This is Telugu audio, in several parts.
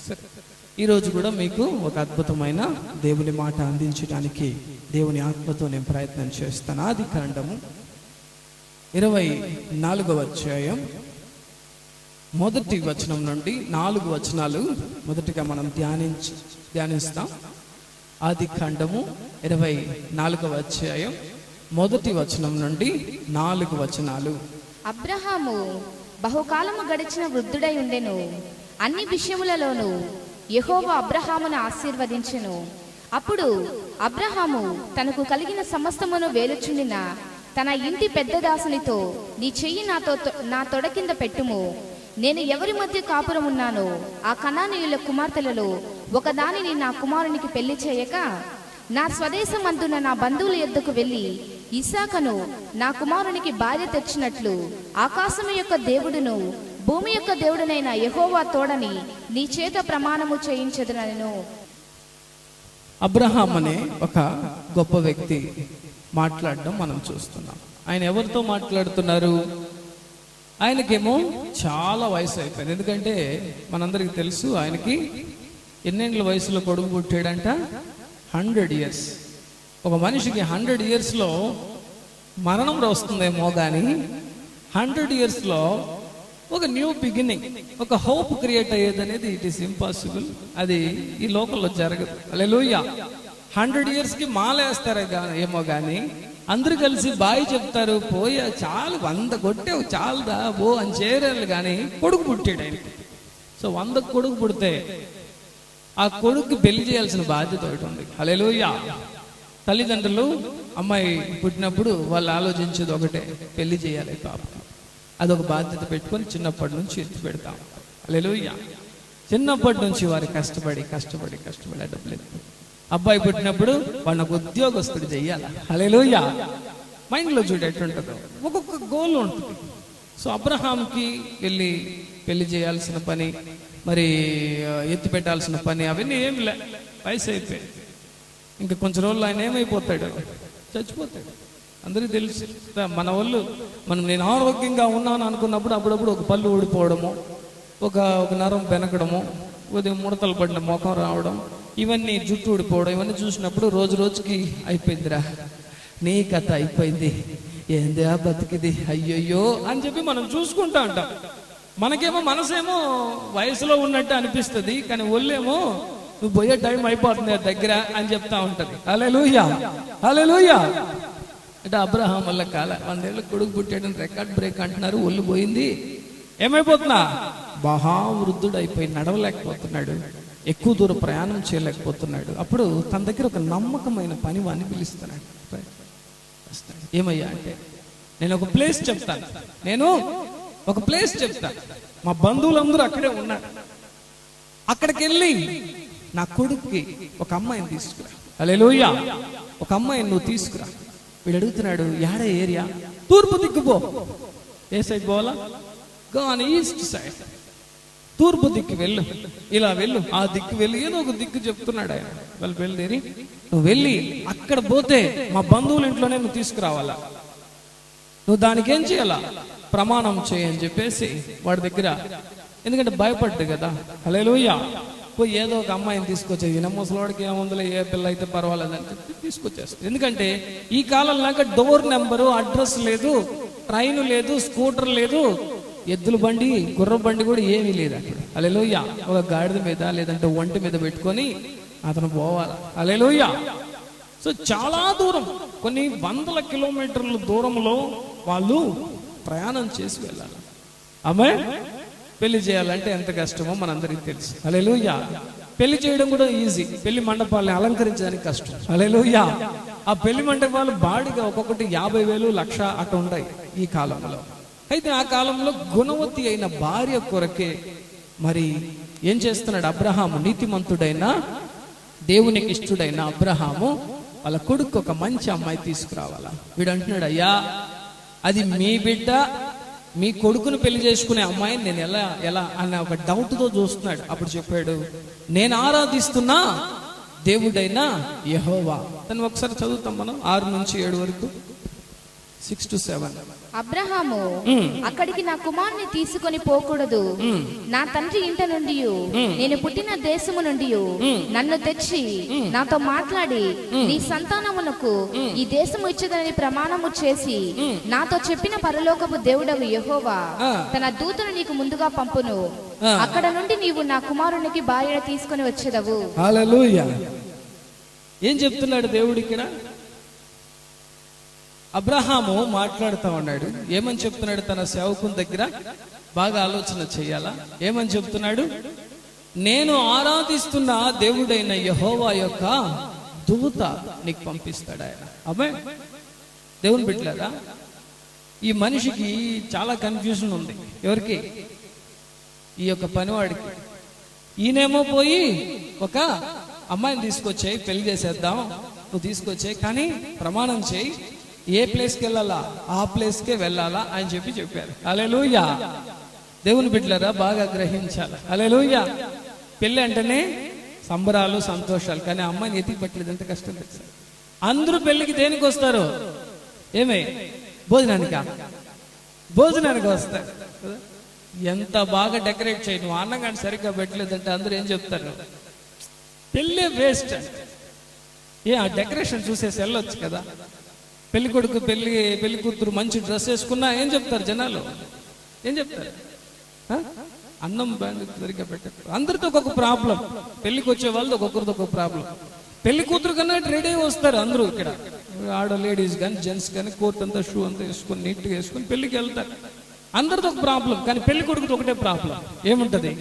సరే, ఈరోజు కూడా మీకు ఒక అద్భుతమైన దేవుని మాట అందించడానికి దేవుని ఆత్మతో నేను ప్రయత్నం చేస్తాను. ఆదికాండము 24వ అధ్యాయం మొదటి వచనం నుండి 4 వచనాలు మొదటిగా మనం ధ్యానిస్తాం. ఆదికాండము 24వ అధ్యాయం మొదటి వచనం నుండి 4 వచనాలు. అబ్రహాము బహుకాలము గడిచిన వృద్ధుడై ఉండెను. అన్ని విషయములలోనూ యెహోవా అబ్రహామును ఆశీర్వదించెను. అప్పుడు అబ్రహాము తనకు కలిగిన సమస్తమును వేలుచుండిన తన ఇంటి పెద్ద దాసునితో, నీ చెయ్యి నా తొడ కింద పెట్టుము. నేను ఎవరి మధ్య కాపురం ఉన్నానో ఆ కనానీయుల కుమార్తెలలో ఒకదానిని నా కుమారునికి పెళ్లి చేయక, నా స్వదేశమందున నా బంధువుల యొద్దకు వెళ్ళి ఇస్సాకును నా కుమారునికి భార్య తెచ్చినట్లు ఆకాశము యొక్క దేవుడును భూమి యొక్క దేవుడునైన యెహోవా తోడని నీ చేత ప్రమాణము చేయించదునను. అబ్రహాం అనే ఒక గొప్ప వ్యక్తి మాట్లాడడం మనం చూస్తున్నాం. ఆయన ఎవరితో మాట్లాడుతున్నారు? ఆయనకేమో చాలా వయసు అయిపోయింది. ఎందుకంటే మనందరికీ తెలుసు, ఆయనకి ఎన్నేళ్ళ వయసులో కొడుకు పుట్టాడంట? 100 years. ఒక మనిషికి 100 yearsలో మరణం వస్తుందేమో కానీ 100 yearsలో ఒక న్యూ బిగినింగ్, ఒక హోప్ క్రియేట్ అయ్యేది అనేది ఇట్ ఈస్ ఇంపాసిబుల్. అది ఈ లోకంలో జరగదు. హల్లెలూయా. 100 yearsకి మాలేస్తారు ఏమో కానీ అందరూ కలిసి బాయ్ చెప్తారు, పోయా చాలు 100 కొట్టావు చాలుదా ఓ అని చేరారు. కానీ కొడుకు పుట్టాడు ఆయనకి. సో 100 కొడుకు పుడితే ఆ కొడుకు పెళ్లి చేయాల్సిన బాధ్యత ఒకటి ఉంది. హల్లెలూయా. తల్లిదండ్రులు అమ్మాయి పుట్టినప్పుడు వాళ్ళు ఆలోచించేది ఒకటే, పెళ్లి చేయాలి పాపకి. అదొక బాధ్యత పెట్టుకొని చిన్నప్పటి నుంచి ఎత్తి పెడతాం. హల్లెలూయా. చిన్నప్పటి నుంచి వారు కష్టపడి డబ్బులు ఎత్తి, అబ్బాయి పుట్టినప్పుడు వాళ్ళకు ఉద్యోగస్తుడు చెయ్యాలి. హల్లెలూయా. మైండ్లో చూడు ఎట్లుంటుందో, ఒక్కొక్క గోల్ ఉంటుంది. సో అబ్రహాంకి వెళ్ళి పెళ్లి చేయాల్సిన పని, మరి ఎత్తి పెట్టాల్సిన పని అవన్నీ ఏమి లే. వయసు అయిపోయి ఇంకా కొంచెం రోజులు ఆయన ఏమైపోతాడు? చచ్చిపోతాడు. అందరికీ తెలుసు. మన వాళ్ళు నేను ఆరోగ్యంగా ఉన్నాను అనుకున్నప్పుడు అప్పుడప్పుడు ఒక పళ్ళు ఊడిపోవడము, ఒక నరం బెనకడము, ఉదయం ముడతలు పడిన ముఖం రావడం, ఇవన్నీ జుట్టు ఊడిపోవడం, ఇవన్నీ చూసినప్పుడు రోజు రోజుకి అయిపోయిందిరా నీ కథ అయిపోయింది, ఏంది ఆ బతికిది, అయ్యయ్యో అని చెప్పి మనం చూసుకుంటా ఉంటాం. మనకేమో మనసేమో వయసులో ఉన్నట్టు అనిపిస్తుంది, కానీ ఒళ్ళేమో నువ్వు పోయే టైం అయిపోతుంది దగ్గర అని చెప్తా ఉంటది. హల్లెలూయా, హల్లెలూయా. అంటే అబ్రహాం వల్ల 100 ఏళ్ళ కొడుకు పుట్టాడని రికార్డ్ బ్రేక్ అంటున్నారు. ఒళ్ళు పోయింది, ఏమైపోతున్నా మహావృద్ధుడు అయిపోయి నడవలేకపోతున్నాడు, ఎక్కువ దూరం ప్రయాణం చేయలేకపోతున్నాడు. అప్పుడు తన దగ్గర ఒక నమ్మకమైన పని వాడిని పిలుస్తున్నాడు. ఏమయ్యా అంటే, నేను ఒక ప్లేస్ చెప్తాను, మా బంధువులందరూ అక్కడే ఉన్నారు, అక్కడికి వెళ్ళి నా కొడుక్కి ఒక అమ్మాయిని తీసుకురా. హల్లెలూయా. ఒక అమ్మాయిని నువ్వు తీసుకురా. వీడు అడుగుతున్నాడు, యాడ ఏరియా? తూర్పు దిక్కు పో. ఏ సైడ్ పోవాలా? Go on east side. తూర్పు దిక్కు వెళ్ళు, ఇలా వెళ్ళు, ఆ దిక్కు వెళ్ళి ఏదో ఒక దిక్కు చెప్తున్నాడు ఆయన. వాళ్ళు బయలుదేరి నువ్వు వెళ్ళి అక్కడ పోతే మా బంధువుల ఇంట్లోనే నువ్వు తీసుకురావాలా, నువ్వు దానికి ఏం చేయాలా? ప్రమాణం చేయని చెప్పేసి వాడి దగ్గర, ఎందుకంటే భయపడ్డు కదా. హల్లెలూయా. పోయి ఏదో ఒక అమ్మాయిని తీసుకొచ్చేది, ఈయన ముసలోడికి ఏముందిలే, ఏ పిల్ల అయితే పర్వాలేదని చెప్పి తీసుకొచ్చేస్తుంది. ఎందుకంటే ఈ కాలంలాగా డోర్ నెంబరు, అడ్రస్ లేదు, ట్రైన్ లేదు, స్కూటర్ లేదు, ఎద్దుల బండి, గుర్ర బండి కూడా ఏమీ లేదు అక్కడ. హల్లెలూయా. ఒక గాడిద మీద లేదంటే ఒంటి మీద పెట్టుకొని అతను పోవాలి. హల్లెలూయా. సో చాలా దూరం, కొన్ని 100 కిలోమీటర్ల దూరంలో వాళ్ళు ప్రయాణం చేసి వెళ్ళాలి. ఆమేన్. పెళ్లి చేయాలంటే ఎంత కష్టమో మనందరికీ తెలుసు. హల్లెలూయా. పెళ్లి చేయడం కూడా ఈజీ, పెళ్లి మండపాలను అలంకరించడానికి కష్టం. హల్లెలూయా. ఆ పెళ్లి మండపాలు బాడిగా ఒక్కొక్కటి 50,000, 1,00,000 అటు ఉంటాయి ఈ కాలంలో. అయితే ఆ కాలంలో గుణవతి అయిన భార్య కొరకే మరి ఏం చేస్తున్నాడు అబ్రహాము? నీతిమంతుడైన దేవునికి ఇష్టడైన అబ్రహాము వాళ్ళ కొడుకు ఒక మంచి అమ్మాయి తీసుకురావాలా. వీడు అంటున్నాడు, అయ్యా అది మీ బిడ్డ, మీ కొడుకును పెళ్లి చేసుకునే అమ్మాయిని నేను ఎలా అన్న ఒక డౌట్తో చూస్తున్నాడు. అప్పుడు చెప్పాడు, నేను ఆరాధిస్తున్నా దేవుడైన యెహోవా. తను ఒకసారి చదువుతాం మనం 6 నుంచి 7 వరకు. 6 to 7. అబ్రహాము అక్కడికి నా కుమారుని తీసుకొని పోకూడదు, నా తండ్రి ఇంట నుండి నేను పుట్టిన దేశము నుండి నన్ను తెచ్చి నాతో మాట్లాడి నీ సంతానమునకు ఈ దేశము ఇచ్చదని ప్రమాణము చేసి నాతో చెప్పిన పరలోకపు దేవుడవు యెహోవా తన దూతను నీకు ముందుగా పంపును. అక్కడ నుండి నీవు నా కుమారునికి భార్య తీసుకొని వచ్చేదవు. హల్లెలూయా. ఏం చెప్తున్నాడు దేవుడు ఇక్కడ? అబ్రహాము మాట్లాడుతూ ఉన్నాడు. ఏమని చెప్తున్నాడు? తన సేవకుని దగ్గర బాగా ఆలోచన చేయాలా. ఏమని చెప్తున్నాడు? నేను ఆరాధిస్తున్న దేవుడైన యెహోవా యొక్క దూత నీకు పంపిస్తాడు ఆయన. అమ్మే దేవుని బిడ్డలారా, ఈ మనిషికి చాలా కన్ఫ్యూజన్ ఉంది. ఎవరికి? ఈ యొక్క పనివాడికి. ఈయనేమో పోయి ఒక అమ్మాయిని తీసుకొచ్చాయి, పెళ్లి చేసేద్దాం, నువ్వు తీసుకొచ్చాయి, కానీ ప్రమాణం చేయి, ఏ ప్లేస్కి వెళ్ళాలా ఆ ప్లేస్కే వెళ్ళాలా అని చెప్పారు. హల్లెలూయా. దేవుని బిడ్డలారా బాగా గ్రహించాలి. హల్లెలూయా. పెళ్ళి అంటేనే సంబరాలు సంతోషాలు, కానీ అమ్మాయిని ఎతికి పట్టలేదు, ఎంత కష్టం తెలుసా? అందరూ పెళ్లికి దేనికి వస్తారు? ఏమే భోజనానికి వస్తారు. ఎంత బాగా డెకరేట్ చేయి, నువ్వు అన్నం కానీ సరిగ్గా పెట్టలేదంటే అందరూ ఏం చెప్తారు? పెళ్ళి వేస్ట్. ఆ డెకరేషన్ చూసేసి వెళ్ళొచ్చు కదా. పెళ్లి కొడుకు పెళ్లి కూతురు మంచి డ్రెస్ వేసుకున్నా ఏం చెప్తారు జనాలు? ఏం చెప్తారు? అన్నం సరిగ్గా పెట్టారు. అందరితో ఒక్కొక్క ప్రాబ్లం. పెళ్లికి వచ్చే వాళ్ళతో ఒక్కొక్కరితో ఒక్కొక్క ప్రాబ్లం. పెళ్లి కూతురు కన్నా రెడీ అయి వస్తారు అందరూ. ఇక్కడ ఆడ లేడీస్ కానీ జెంట్స్ కానీ కోట్ అంతా షూ అంతా వేసుకొని నీట్గా వేసుకొని పెళ్లికి వెళ్తారు. అందరితో ఒక ప్రాబ్లం, కానీ పెళ్లి కొడుకుతో ఒకటే ప్రాబ్లం. ఏముంటది?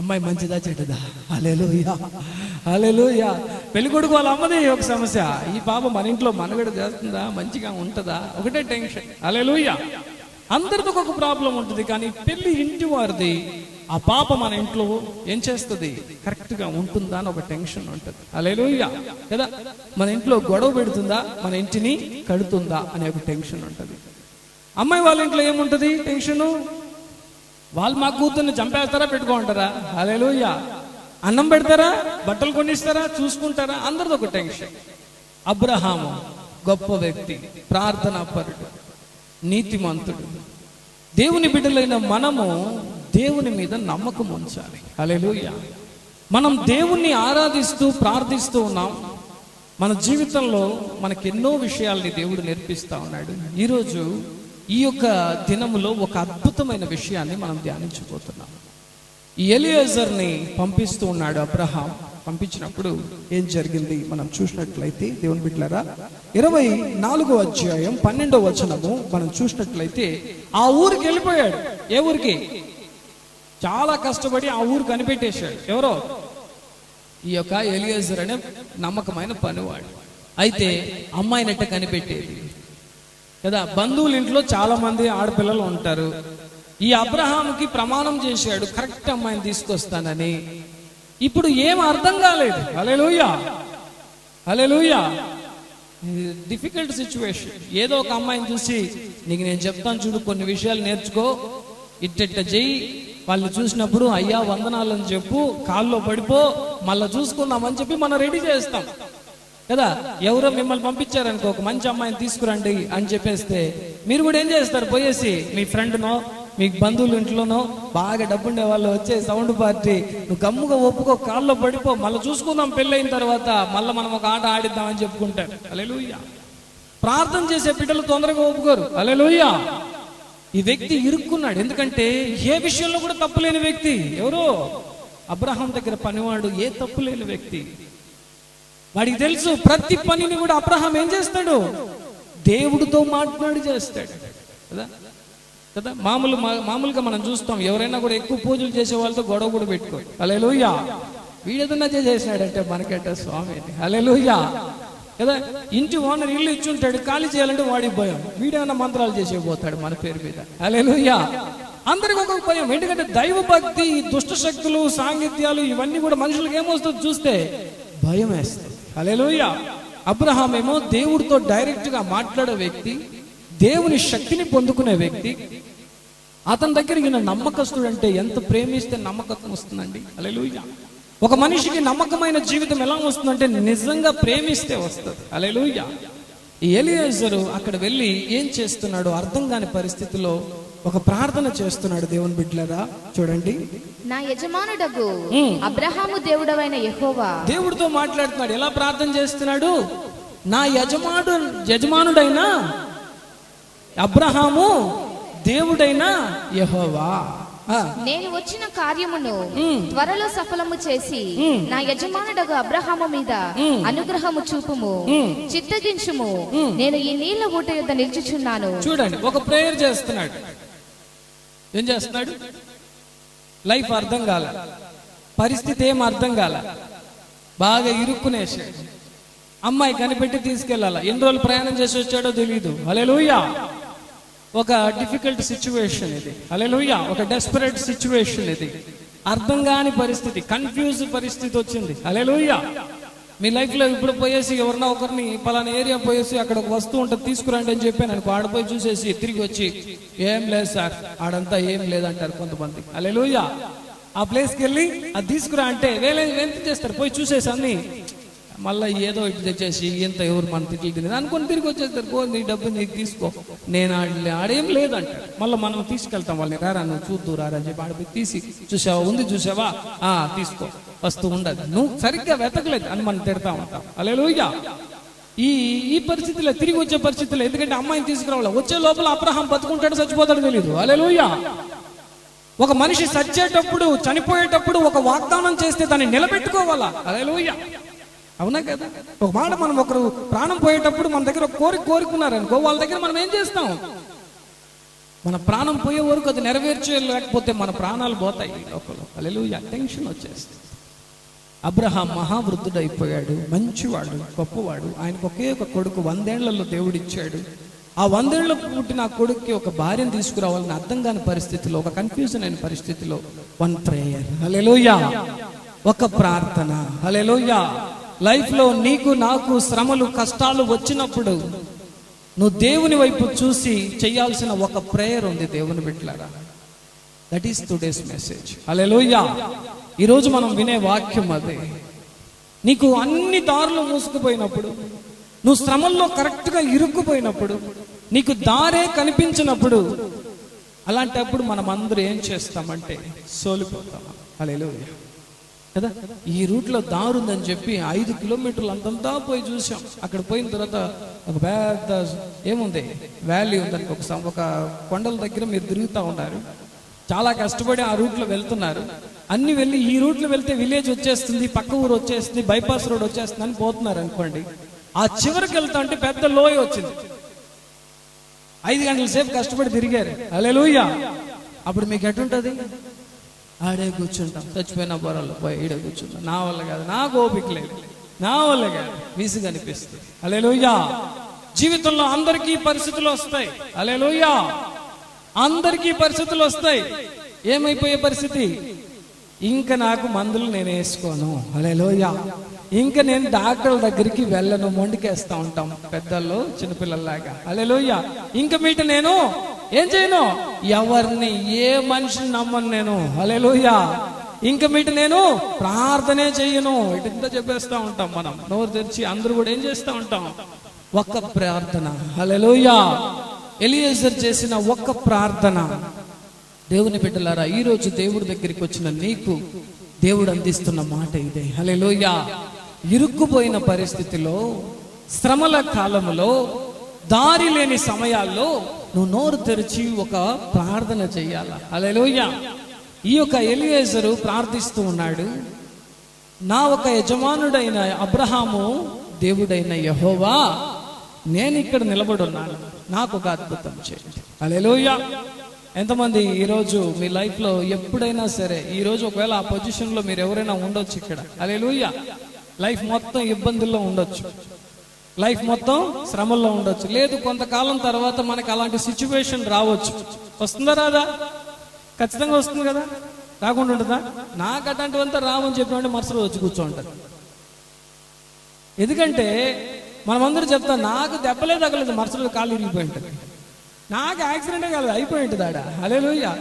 అమ్మాయి మంచిదా చెడ్డదా? హల్లెలూయా. హల్లెలూయా. పెళ్లి కొడుకు వాళ్ళ అమ్మది ఒక సమస్య. ఈ పాప మన ఇంట్లో మనగడ చేస్తుందా, మంచిగా ఉంటుందా, ఒకటే టెన్షన్. హల్లెలూయా. అందరితో ఒక ప్రాబ్లం ఉంటుంది, కానీ పెళ్లి ఇంటి వారిది. ఆ పాప మన ఇంట్లో ఏం చేస్తుంది? కరెక్ట్ గా ఉంటుందా అని ఒక టెన్షన్ ఉంటుంది. హల్లెలూయా కదా. మన ఇంట్లో గొడవ పెడుతుందా, మన ఇంటిని కడుతుందా అనే ఒక టెన్షన్ ఉంటుంది. అమ్మాయి వాళ్ళ ఇంట్లో ఏముంటది టెన్షను? వాళ్ళు మా కూతుర్ని చంపేస్తారా, పెట్టుకుంటారా? హల్లెలూయా. అన్నం పెడతారా, బట్టలు కొనిస్తారా, చూసుకుంటారా? అందరిది ఒక టెన్షన్. అబ్రహాము గొప్ప వ్యక్తి, ప్రార్థనాపరుడు, నీతిమంతుడు. దేవుని బిడ్డలైన మనము దేవుని మీద నమ్మకం ఉంచాలి. హల్లెలూయా. మనం దేవుణ్ణి ఆరాధిస్తూ ప్రార్థిస్తూ ఉన్నాం. మన జీవితంలో మనకి ఎన్నో విషయాల్ని దేవుడు నేర్పిస్తా ఉన్నాడు. ఈరోజు ఈ యొక్క దినములో ఒక అద్భుతమైన విషయాన్ని మనం ధ్యానించబోతున్నాం. ఈ ఎలియాజర్ని పంపిస్తూ ఉన్నాడు అబ్రహాం. పంపించినప్పుడు ఏం జరిగింది మనం చూసినట్లయితే, దేవుని బిడ్డలారా, 24వ అధ్యాయం 12వ వచనము మనం చూసినట్లయితే, ఆ ఊరికి వెళ్ళిపోయాడు. ఏ ఊరికి? చాలా కష్టపడి ఆ ఊరు కనిపెట్టేశాడు. ఎవరో? ఈ యొక్క ఎలియాజర్ అనే నమ్మకమైన పనివాడు. అయితే అమ్మాయినట్ట కనిపెట్టేది కదా. బంధువుల ఇంట్లో చాలా మంది ఆడపిల్లలు ఉంటారు. ఈ అబ్రహాంకి ప్రమాణం చేశాడు కరెక్ట్ అమ్మాయిని తీసుకొస్తానని. ఇప్పుడు ఏం అర్థం కాలేదు. హల్లెలూయా. హల్లెలూయా. Difficult situation. ఏదో ఒక అమ్మాయిని చూసి, నీకు నేను చెప్తాను చూడు, కొన్ని విషయాలు నేర్చుకో, ఇట్ట చెయ్యి, వాళ్ళని చూసినప్పుడు అయ్యా వందనాలని చెప్పు, కాల్లో పడిపో, మళ్ళీ చూసుకుందామని చెప్పి మనం రెడీ చేస్తాం కదా. ఎవరో మిమ్మల్ని పంపించారనుకో, ఒక మంచి అమ్మాయిని తీసుకురండి అని చెప్పేస్తే మీరు కూడా ఏం చేస్తారు? పోయేసి మీ ఫ్రెండ్నో మీ బంధువుల ఇంట్లోనో బాగా డబ్బుండే వాళ్ళు వచ్చే సౌండ్ పార్టీ, నువ్వు గమ్ముగా ఒప్పుకో, కాల్లో పడిపో, మళ్ళీ చూసుకుందాం పెళ్ళైన తర్వాత, మళ్ళీ మనం ఒక ఆట ఆడిద్దామని చెప్పుకుంటారు. హల్లెలూయా. ప్రార్థన చేసే బిడ్డలు తొందరగా ఒప్పుకోరు. హల్లెలూయా. ఈ వ్యక్తి ఇరుక్కున్నాడు. ఎందుకంటే ఏ విషయంలో కూడా తప్పులేని వ్యక్తి. ఎవరో? అబ్రహాం దగ్గర పనివాడు, ఏ తప్పు లేని వ్యక్తి. వాడికి తెలుసు ప్రతి పనిని కూడా అబ్రహాం ఏం చేస్తాడు? దేవుడితో మాట్లాడి చేస్తాడు కదా. కదా మామూలుగా మనం చూస్తాం, ఎవరైనా కూడా ఎక్కువ పూజలు చేసే వాళ్ళతో గొడవ కూడా పెట్టుకోరు. హల్లెలూయా. వీడేదన్నా చేసినాడంటే మనకంటే స్వామి. హల్లెలూయా కదా. ఇంటి ఓనర్ ఇల్లు ఇచ్చుంటాడు, ఖాళీ చేయాలంటే వాడికి భయం. వీడేమన్నా మంత్రాలు చేసేపోతాడు మన పేరు మీద. హల్లెలూయా. అందరికి ఒక్కొక్క భయం. ఎందుకంటే దైవ భక్తి, దుష్ట శక్తులు, సాంగిత్యాలు ఇవన్నీ కూడా మనుషులకు ఏమొస్తుంది చూస్తే? భయం వేస్తుంది. హల్లెలూయా. అబ్రహాం ఏమో దేవుడితో డైరెక్ట్ గా మాట్లాడే వ్యక్తి, దేవుని శక్తిని పొందుకునే వ్యక్తి. అతని దగ్గర ఈయన నమ్మకస్తుడు. అంటే ఎంత ప్రేమిస్తే నమ్మకత్వం వస్తుందండి. హల్లెలూయా. ఒక మనిషికి నమ్మకమైన జీవితం ఎలా వస్తుందంటే నిజంగా ప్రేమిస్తే వస్తుంది. హల్లెలూయా. ఈ ఎలియేజరు అక్కడ వెళ్ళి ఏం చేస్తున్నాడు అర్థం కాని పరిస్థితిలో ఒక ప్రార్థన చేస్తున్నాడు. దేవుని బిడ్డలారా చూడండి, నా యజమానుడగు అబ్రహాము దేవుడవైన యెహోవా, దేవుడితో మాట్లాడుతున్నాడు. ఎలా ప్రార్థన చేస్తున్నాడు? నా యజమానుడైన అబ్రహాము దేవుడైన యెహోవా, నేను వచ్చిన కార్యమును త్వరలో సఫలము చేసి నా యజమానుడగు అబ్రహాము మీద అనుగ్రహము చూపుము, చిత్తగించుము, నేను ఈ నీళ్ల ఊట యొద్ద నిల్చుచున్నాను. చూడండి, ఒక ప్రేయర్ చేస్తున్నాడు. ఏం చేస్తున్నాడు? లైఫ్ అర్థం కాల, పరిస్థితి ఏం అర్థం కాల, బాగా ఇరుక్కునేసాడు. అమ్మాయి కనిపెట్టి తీసుకెళ్ళాలా, ఎన్ని రోజులు ప్రయాణం చేసి వచ్చాడో తెలియదు. హల్లెలూయా. ఒక డిఫికల్ట్ సిచ్యువేషన్ ఇది. హల్లెలూయా. ఒక డెస్పరేట్ సిచ్యువేషన్ ఇది. అర్థం కాని పరిస్థితి, కన్ఫ్యూజ్ పరిస్థితి వచ్చింది. హల్లెలూయా. మీ లైఫ్లో ఇప్పుడు పోయేసి ఎవరన్నా ఒకరిని పలానా ఏరియా పోయేసి అక్కడ ఒక వస్తువు ఉంటుంది తీసుకురండి అని చెప్పాను అనుకో, ఆడపోయి చూసేసి తిరిగి వచ్చి ఏం లేదు సార్, ఆడంతా ఏం లేదంటారు కొంతమంది. హల్లెలూయా. ఆ ప్లేస్కి వెళ్ళి అది తీసుకురా అంటే ఎంత చేస్తారు, పోయి చూసేసి అన్ని మళ్ళీ ఏదో ఇటు తెచ్చేసి ఇంత ఎవరు మన తిట్లు తినేది అనుకొని తిరిగి వచ్చేస్తారు. పో, నీ డబ్బు నీకు తీసుకో, నేను ఆడేం లేదంటాడు. మళ్ళీ మనం తీసుకెళ్తాం వాళ్ళని, రారా నువ్వు చూద్దు రారా అని చెప్పి ఆడపోయి తీసి చూసావా, ఉంది చూసావా, తీసుకో, వస్తువు ఉండదు, నువ్వు సరిగ్గా వెతకలేదు అని మనం తిడతా ఉంటాం. హల్లెలూయా. ఈ పరిస్థితిలో తిరిగి వచ్చే పరిస్థితిలో, ఎందుకంటే అమ్మాయిని తీసుకురావాలి, వచ్చే లోపల అబ్రహాం బతుకుంటాడు చచ్చిపోతాడు తెలియదు. హల్లెలూయా. ఒక మనిషి చచ్చేటప్పుడు చనిపోయేటప్పుడు ఒక వాగ్దానం చేస్తే దాన్ని నిలబెట్టుకోవాలా. హల్లెలూయా. అవునా కదా? ఒక మాట, మనం ఒకరు ప్రాణం పోయేటప్పుడు మన దగ్గర ఒక కోరుకున్నారనుకో, వాళ్ళ దగ్గర మనం ఏం చేస్తాం? మన ప్రాణం పోయే వరకు అది నెరవేర్చలేకపోతే మన ప్రాణాలు పోతాయి లోపల. హల్లెలూయా. టెన్షన్ వచ్చేస్తుంది. అబ్రహాం మహావృద్ధుడైపోయాడు, మంచివాడు, గొప్పవాడు. ఆయనకు ఒకే ఒక కొడుకు, 100 ఏళ్లలో దేవుడిచ్చాడు. ఆ 100 ఏళ్ళ పుట్టిన ఆ కొడుక్కి ఒక భార్యను తీసుకురావాలని అర్థం కాని పరిస్థితిలో, ఒక కన్ఫ్యూజన్ అయిన పరిస్థితిలో, వన్ ప్రేయర్. హల్లెలూయా. ఒక ప్రార్థన. హల్లెలూయా. లైఫ్ లో నీకు నాకు శ్రమలు కష్టాలు వచ్చినప్పుడు నువ్వు దేవుని వైపు చూసి చేయాల్సిన ఒక ప్రేయర్ ఉంది దేవుని బిడ్డలారా. That is today's message. Hallelujah. ఈరోజు మనం వినే వాక్యం అదే. నీకు అన్ని దారులు మూసుకుపోయినప్పుడు, నువ్వు శ్రమల్లో కరెక్ట్గా ఇరుక్కుపోయినప్పుడు, నీకు దారే కనిపించినప్పుడు, అలాంటప్పుడు మనం అందరూ ఏం చేస్తామంటే సోలిపోతాం. హల్లెలూయా కదా. ఈ రూట్లో దారుందని చెప్పి 5 కిలోమీటర్లు అంతంతా పోయి చూసాం. అక్కడ పోయిన తర్వాత ఒక పెద్ద ఏముంది, వ్యాలీ ఉందని, ఒక కొండల దగ్గర మీరు తిరుగుతూ ఉన్నారు. చాలా కష్టపడి ఆ రూట్లో వెళ్తున్నారు. అన్ని వెళ్ళి ఈ రూట్లో వెళ్తే విలేజ్ వచ్చేస్తుంది, పక్క ఊరు వచ్చేస్తుంది, బైపాస్ రోడ్ వచ్చేస్తుంది అని పోతున్నారు అనుకోండి. ఆ చివరికి వెళ్తా అంటే పెద్ద లోయ వచ్చింది. 5 గంటల సేపు కష్టపడి తిరిగారు. హల్లెలూయా. అప్పుడు మీకు ఎటుంటది? ఆడే కూర్చుంటాం, చచ్చిపోయిన బొరలు పోయి ఈడే కూర్చుంటాం. నా వల్ల కాదు, నాకు ఓపిక లేదు, నా వల్ల కాదు, విసుగు అనిపిస్తుంది. హల్లెలూయా. జీవితంలో అందరికీ పరిస్థితులు వస్తాయి. హల్లెలూయా. అందరికీ పరిస్థితులు వస్తాయి. ఏమైపోయే పరిస్థితి? ఇంకా నాకు మందులు నేను వేసుకోను. హల్లెలూయా. ఇంకా నేను డాక్టర్ల దగ్గరికి వెళ్ళను, మొండికేస్తా ఉంటాం పెద్దల్లో చిన్నపిల్లల్లాగా. హల్లెలూయా. ఇంకా మీట నేను ఏం చేయను, ఎవరిని ఏ మనిషిని నమ్మను నేను. హల్లెలూయా. ఇంకా మీట నేను ప్రార్థనే చెయ్యను. ఇటంతా చెప్పేస్తా ఉంటాం మనం, నోరు తెరిచి అందరూ కూడా ఏం చేస్తా ఉంటాం? ఒక్క ప్రార్థన. హల్లెలూయా. ఎలియేజర్ చేసిన ఒక్క ప్రార్థన. దేవుని బిడ్డలారా, ఈ రోజు దేవుడి దగ్గరికి వచ్చిన నీకు దేవుడు అందిస్తున్న మాట ఇదే. హల్లెలూయా. ఇరుక్కుపోయిన పరిస్థితిలో, శ్రమల కాలంలో, దారి లేని సమయాల్లో నువ్వు నోరు తెరిచి ఒక ప్రార్థన చెయ్యాల. హల్లెలూయా. ఈ యొక్క ఎలియేజరు ప్రార్థిస్తూ ఉన్నాడు, నా ఒక యజమానుడైన అబ్రహాము దేవుడైన యెహోవా, నేను ఇక్కడ నిలబడి ఉన్నాను, నాకు ఒక అద్భుతం చేయండి. హల్లెలూయా. ఎంతమంది ఈరోజు మీ లైఫ్లో ఎప్పుడైనా సరే, ఈరోజు ఒకవేళ ఆ పొజిషన్లో మీరు ఎవరైనా ఉండొచ్చు ఇక్కడ. హల్లెలూయా. లైఫ్ మొత్తం ఇబ్బందుల్లో ఉండొచ్చు, లైఫ్ మొత్తం శ్రమల్లో ఉండొచ్చు. లేదు, కొంతకాలం తర్వాత మనకు అలాంటి సిచ్యువేషన్ రావచ్చు. వస్తుందా రాదా? ఖచ్చితంగా వస్తుంది కదా, రాకుండా ఉంటుందా? నాకు అట్లాంటివంతా రావని చెప్పినట్టు మరుసలో వచ్చి కూర్చోంటారు. ఎందుకంటే మనమందరూ చెప్తాం, నాకు దెబ్బలే తగలేదు, మరుసలో కాళ్ళు ఇరిగిపోయి ఉంటుంది, నాకు యాక్సిడెంటే కాలేదు, అయిపోయి ఉంటుంది ఆడ. హల్లెలూయా.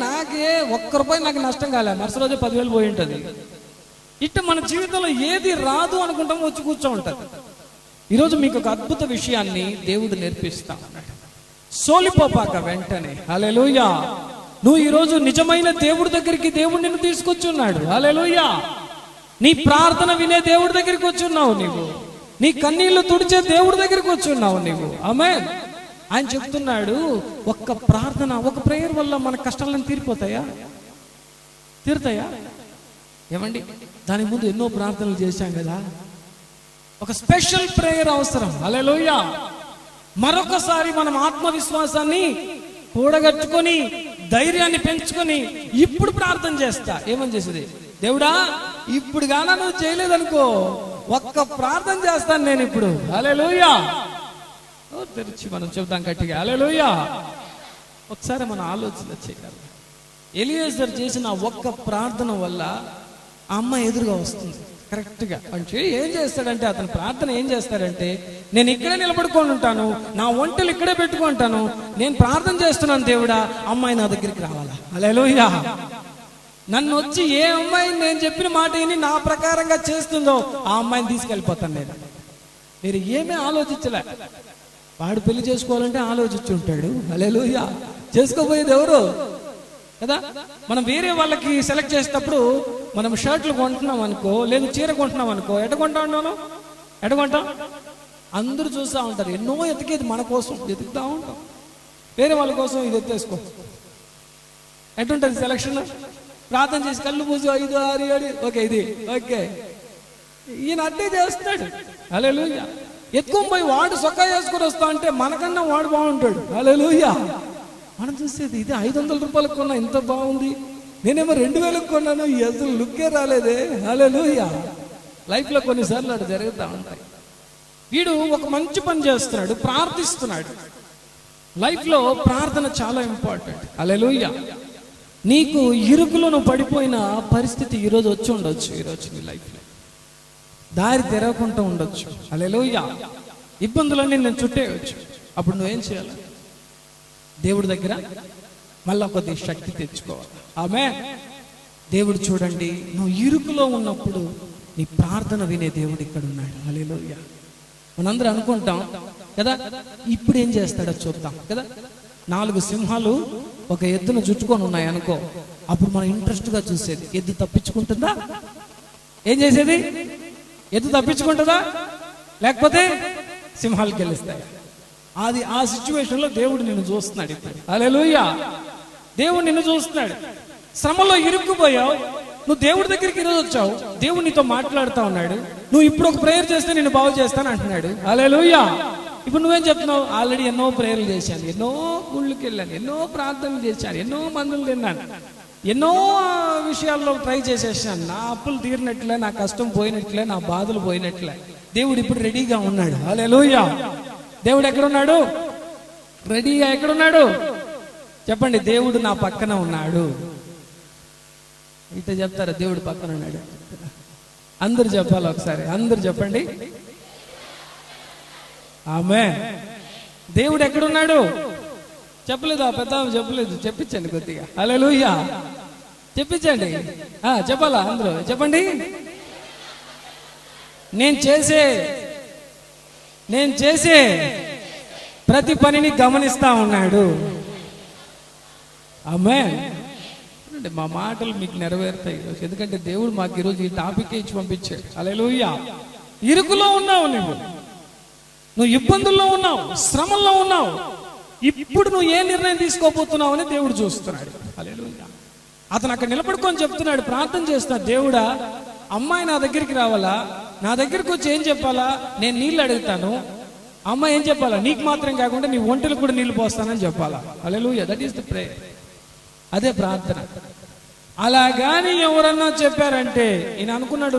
నాకే ₹1 నాకు నష్టం కాలేదు, మరుస రోజు 10,000 పోయి ఉంటుంది. ఇట్ట మన జీవితంలో ఏది రాదు అనుకుంటాం, వచ్చి కూర్చో ఉంటుంది. ఈరోజు మీకు ఒక అద్భుత విషయాన్ని దేవుడు నేర్పిస్తా ఉన్నాడు. సోలిపోపాక వెంటనే. హల్లెలూయా. నువ్వు ఈరోజు నిజమైన దేవుడి దగ్గరికి దేవుడు నిన్ను తీసుకొచ్చున్నాడు. హల్లెలూయా. నీ ప్రార్థన వినే దేవుడి దగ్గరికి వచ్చున్నావు నీవు. నీ కన్నీళ్లు తుడిచే దేవుడి దగ్గరికి వచ్చున్నావు నీవు. ఆమేన్. ఆయన చెప్తున్నాడు, ఒక్క ప్రార్థన, ఒక ప్రేయర్ వల్ల మన కష్టాలను తీరిపోతాయా? తీరుతాయా? ఏమండి, దాని ముందు ఎన్నో ప్రార్థనలు చేశాం కదా. ఒక స్పెషల్ ప్రేయర్ అవసరం. హల్లెలూయా. మరొకసారి మనం ఆత్మవిశ్వాసాన్ని కూడగట్టుకొని ధైర్యాన్ని పెంచుకొని ఇప్పుడు ప్రార్థన చేస్తా. ఏమని చేసేది? దేవుడా, ఇప్పుడు గానా నువ్వు చేయలేదనుకో, ఒక్క ప్రార్థన చేస్తాను నేను ఇప్పుడు. హల్లెలూయా. తెరిచి మనం చెబుతాం గట్టిగా హల్లెలూయా. ఒకసారి మన ఆలోచన చేయగలం. ఎలియేజర్ చేసిన ఒక్క ప్రార్థన వల్ల ఆ అమ్మాయి ఎదురుగా వస్తుంది కరెక్ట్గా. అంటే ఏం చేస్తాడంటే, అతని ప్రార్థన ఏం చేస్తాడంటే, నేను ఇక్కడే నిలబడుకొని ఉంటాను, నా ఒంటెలు ఇక్కడే పెట్టుకుంటాను, నేను ప్రార్థన చేస్తున్నాను, దేవుడా అమ్మాయి నా దగ్గరికి రావాలా. హల్లెలూయా. నన్ను వచ్చి ఏ అమ్మాయి నేను చెప్పిన మాట విని నా ప్రకారంగా చేస్తుందో ఆ అమ్మాయిని తీసుకెళ్ళిపోతాను నేను. మీరు ఏమీ ఆలోచించలే. వాడు పెళ్లి చేసుకోవాలంటే ఆలోచించి ఉంటాడు. హల్లెలూయా. చేసుకోబోయేది ఎవరు కదా. మనం వేరే వాళ్ళకి సెలెక్ట్ చేసేటప్పుడు మనం షర్ట్లు కొంటున్నాం అనుకో, లేదు చీర కొంటున్నాం అనుకో, ఎట కొంటాం? అందరూ చూస్తూ ఉంటారు. ఎన్నో ఎతికేది మన కోసం ఎతుకుతా ఉంటాం. వేరే వాళ్ళ కోసం ఇది ఎత్తేసుకో. ఎటుంటుంది సెలక్షన్? ప్రార్థన చేసి కళ్ళు పూసి 5, 6, 7 ఓకే ఇది ఓకే. ఈయన అట్టే చేస్తాడు. హల్లెలూయా. ఎత్తుకొని పోయి వాడు సొక్కా వేసుకొని వస్తా అంటే మనకన్నా వాడు బాగుంటాడు. హల్లెలూయా. మనం చూసేది ఇది 500 రూపాయలకు కొన్నా ఇంత బాగుంది, నేనేమో 2000కు కొన్నాను, అసలు లుక్కే రాలేదే. హల్లెలూయా. లైఫ్లో కొన్నిసార్లు అటు జరుగుతూ ఉంటాయి. వీడు ఒక మంచి పని చేస్తున్నాడు, ప్రార్థిస్తున్నాడు. లైఫ్లో ప్రార్థన చాలా ఇంపార్టెంట్. హల్లెలూయా. నీకు ఇరుకులో నువ్వు పడిపోయిన పరిస్థితి ఈరోజు వచ్చి ఉండొచ్చు. ఈరోజు నీ లైఫ్లో దారి తెరవకుండా ఉండొచ్చు. హల్లెలూయా. ఇబ్బందులన్నీ నేను చుట్టేయచ్చు. అప్పుడు నువ్వేం చేయాలి? దేవుడి దగ్గర మళ్ళా కొద్ది శక్తి తెచ్చుకోవాలి. ఆమేన్. దేవుడు చూడండి, నువ్వు ఇరుకులో ఉన్నప్పుడు నీ ప్రార్థన వినే దేవుడు ఇక్కడ ఉన్నాడు. హల్లెలూయా. మనందరూ అనుకుంటాం కదా, ఇప్పుడు ఏం చేస్తాడో చూద్దాం కదా. 4 సింహాలు ఒక ఎద్దును చుట్టుకొని ఉన్నాయి అనుకో, అప్పుడు మనం ఇంట్రెస్ట్గా చూసేది, ఎద్దు తప్పించుకుంటుందా? ఏం చేసేది? ఎద్దు తప్పించుకుంటుందా? లేకపోతే సింహాలు గెలుస్తాయి. అది ఆ సిచ్యువేషన్ లో దేవుడు నిన్ను చూస్తున్నాడు ఇప్పుడు. హల్లెలూయా. దేవుడు నిన్ను చూస్తున్నాడు. శ్రమలో ఇరుక్కుపోయావు, నువ్వు దేవుడి దగ్గరికి ఈరోజు వచ్చావు, దేవుడు నీతో మాట్లాడుతూ ఉన్నాడు. నువ్వు ఇప్పుడు ఒక ప్రేయర్ చేస్తే నేను బాగు చేస్తాను అంటున్నాడు. హల్లెలూయా. ఇప్పుడు నువ్వేం చెప్తున్నావు? ఆల్రెడీ ఎన్నో ప్రేయర్లు చేశాను, ఎన్నో గుళ్ళకి వెళ్ళాను, ఎన్నో ప్రార్థనలు చేశాను, ఎన్నో మందులు తిన్నాను, ఎన్నో విషయాల్లో ట్రై చేసేసాను, నా అప్పులు తీరినట్లే, నా కష్టం పోయినట్లే, నా బాధలు పోయినట్లే. దేవుడు ఇప్పుడు రెడీగా ఉన్నాడు. హల్లెలూయా. దేవుడు ఎక్కడున్నాడు? రెడీగా ఎక్కడున్నాడు? చెప్పండి. దేవుడు నా పక్కన ఉన్నాడు. అయితే చెప్తారా దేవుడు పక్కన ఉన్నాడు? అందరు చెప్పాలి ఒకసారి. అందరు చెప్పండి. ఆమేన్. దేవుడు ఎక్కడున్నాడు? చెప్పలేదు ఆ పెద్ద చెప్పలేదు. చెప్పించండి కొద్దిగా. హల్లెలూయా. చెప్పించండి. చెప్పాలా అందరూ? చెప్పండి. నేను చేసే ప్రతి పనిని గమనిస్తా ఉన్నాడు. ఆమేన్. మా మాటలు మీకు నెరవేరుతాయి ఈరోజు. ఎందుకంటే దేవుడు మాకు ఈరోజు ఈ టాపిక్ ఇచ్చి పంపించాడు. హల్లెలూయా. ఇరుకులో ఉన్నావు నువ్వు ఇబ్బందుల్లో ఉన్నావు, శ్రమల్లో ఉన్నావు. ఇప్పుడు నువ్వు ఏ నిర్ణయం తీసుకోబోతున్నావు అని దేవుడు చూస్తున్నాడు. హల్లెలూయా. అతను అక్కడ నిలబడుకొని చెప్తున్నాడు, ప్రార్థన చేస్తున్నాడు. దేవుడా, అమ్మాయి నా దగ్గరికి రావాలా? నా దగ్గరికి వచ్చి ఏం చెప్పాలా? నేను నీళ్ళు అడుగుతాను. అమ్మాయి ఏం చెప్పాలా? నీకు మాత్రం కాకుండా నీ ఒంటెలకు కూడా నీళ్ళు పోస్తానని చెప్పాలా. Hallelujah. That is the prayer. అదే ప్రార్థన. అలాగాని ఎవరన్నా చెప్పారంటే, ఈయన అనుకున్నాడు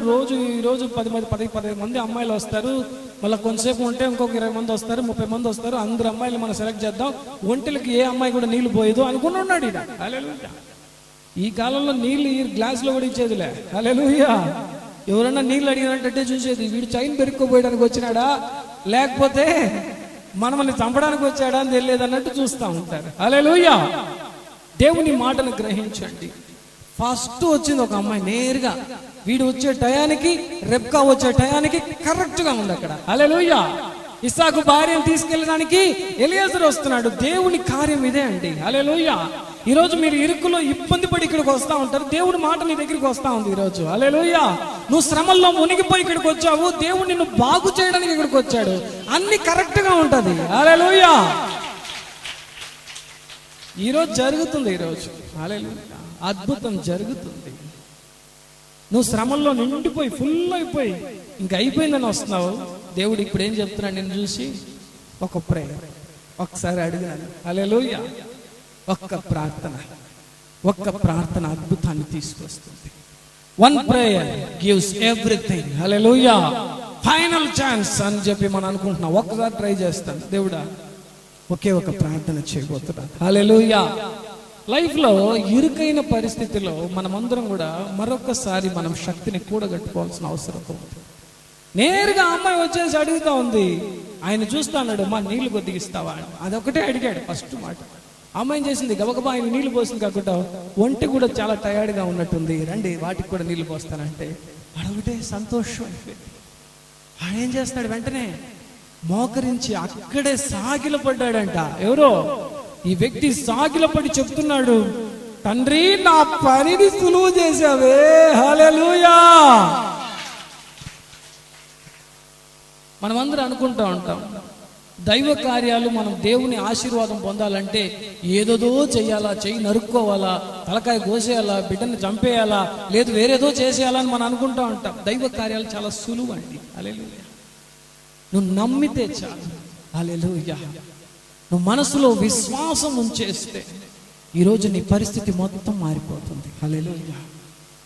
ఈరోజు 10 మంది అమ్మాయిలు వస్తారు, మళ్ళీ కొంతసేపు ఉంటే ఇంకొక 20 మంది వస్తారు, 30 మంది వస్తారు, అందరు అమ్మాయిలు మనం సెలెక్ట్ చేద్దాం, ఒంటెలకి ఏ అమ్మాయి కూడా నీళ్లు పోయేదు అనుకున్నాడు ఈయన. హల్లెలూయా. ఈ కాలంలో నీళ్లు ఈ గ్లాసులో కూడా ఇచ్చేదిలే. హల్లెలూయా. ఎవరన్నా నీళ్ళు అడిగినట్టే చూసేది, వీడు చైన్ పెరుక్కోపోయడానికి వచ్చినాడా లేకపోతే మనల్ని చంపడానికి వచ్చాడా అని తెలియదు అన్నట్టు చూస్తూ ఉంటారు. హల్లెలూయా. దేవుని మాటను గ్రహించండి. ఫస్ట్ వచ్చింది ఒక అమ్మాయి నేరుగా, వీడు వచ్చే టయానికి రెబ్కా వచ్చే టయానికి కరెక్ట్ గా ఉంది అక్కడ. హల్లెలూయా. ఇస్సాకు భార్యను తీసుకెళ్ళడానికి ఎలియాజరు వస్తున్నాడు. దేవుని కార్యం ఇదే అండి. హల్లెలూయా. ఈరోజు మీరు ఇరుకులో ఇబ్బంది పడి ఇక్కడికి వస్తా ఉంటారు, దేవుడి మాట నీ దగ్గరికి వస్తా ఉంది ఈరోజు. హల్లెలూయా. నువ్వు శ్రమల్లో మునిగిపోయి ఇక్కడికి వచ్చావు, దేవుడు నిన్ను బాగు చేయడానికి ఇక్కడికి వచ్చాడు. అన్ని కరెక్ట్ గా ఉంటది. హల్లెలూయా. ఈరోజు జరుగుతుంది, ఈరోజు హల్లెలూయా అద్భుతం జరుగుతుంది. నువ్వు శ్రమల్లో నిండిపోయి ఫుల్ అయిపోయి ఇంక అయిపోయిందని వస్తున్నావు, దేవుడు ఇప్పుడు ఏం చెప్తున్నాడు నిన్ను చూసి? ఒక ప్రేయర్ ఒకసారి అడిగాను. హల్లెలూయా. ఒక్క ప్రార్థన అద్భుతాన్ని తీసుకొస్తుంది. One prayer gives everything. Hallelujah. Final chance అని చెప్పి మనం అనుకుంటున్నాం. ఒక్కసారి ట్రై చేస్తాను, దేవుడా ఒకే ఒక ప్రార్థన చేయబోతున్నా. హల్లెలూయా. లైఫ్ లో ఇరుకైన పరిస్థితిలో మనమందరం కూడా మరొకసారి మనం శక్తిని కూడగట్టుకోవాల్సిన అవసరం ఉంది. నేరుగా అమ్మాయి వచ్చేసి అడుగుతా ఉంది, ఆయన చూస్తా అన్నాడు, మా నీళ్లు కొద్దిగిస్తావా? అదొకటే అడిగాడు ఫస్ట్ మాట. అమ్మాయి చేసింది గబగబా ఆయన నీళ్లు పోసింది కాకుండా ఒంటి కూడా చాలా టయర్డ్గా ఉన్నట్టుంది, రండి వాటికి కూడా నీళ్లు పోస్తానంటే అడొకటే సంతోషం అయిపోయింది. ఆయన ఏం చేస్తాడు, వెంటనే మోకరించి అక్కడే సాగిలపడ్డాడంట. ఎవరో ఈ వ్యక్తి సాగిలపడి చెప్తున్నాడు, తండ్రి నా పనిని సులువు చేశావే. హల్లెలూయా. మనం అందరూ అనుకుంటా ఉంటాం దైవ కార్యాలు, మనం దేవుని ఆశీర్వాదం పొందాలంటే ఏదోదో చెయ్యాలా, చెయ్యి నరుక్కోవాలా, తలకాయ కోసేయాలా, బిడ్డని చంపేయాలా, లేదు వేరేదో చేసేయాలని మనం అనుకుంటా ఉంటాం. దైవ కార్యాలు చాలా సులువు అండి. హల్లెలూయా. నువ్వు నమ్మితే చాలు. హల్లెలూయా. నువ్వు మనసులో విశ్వాసం ఉంచేస్తే ఈరోజు నీ పరిస్థితి మొత్తం మారిపోతుంది. హల్లెలూయా.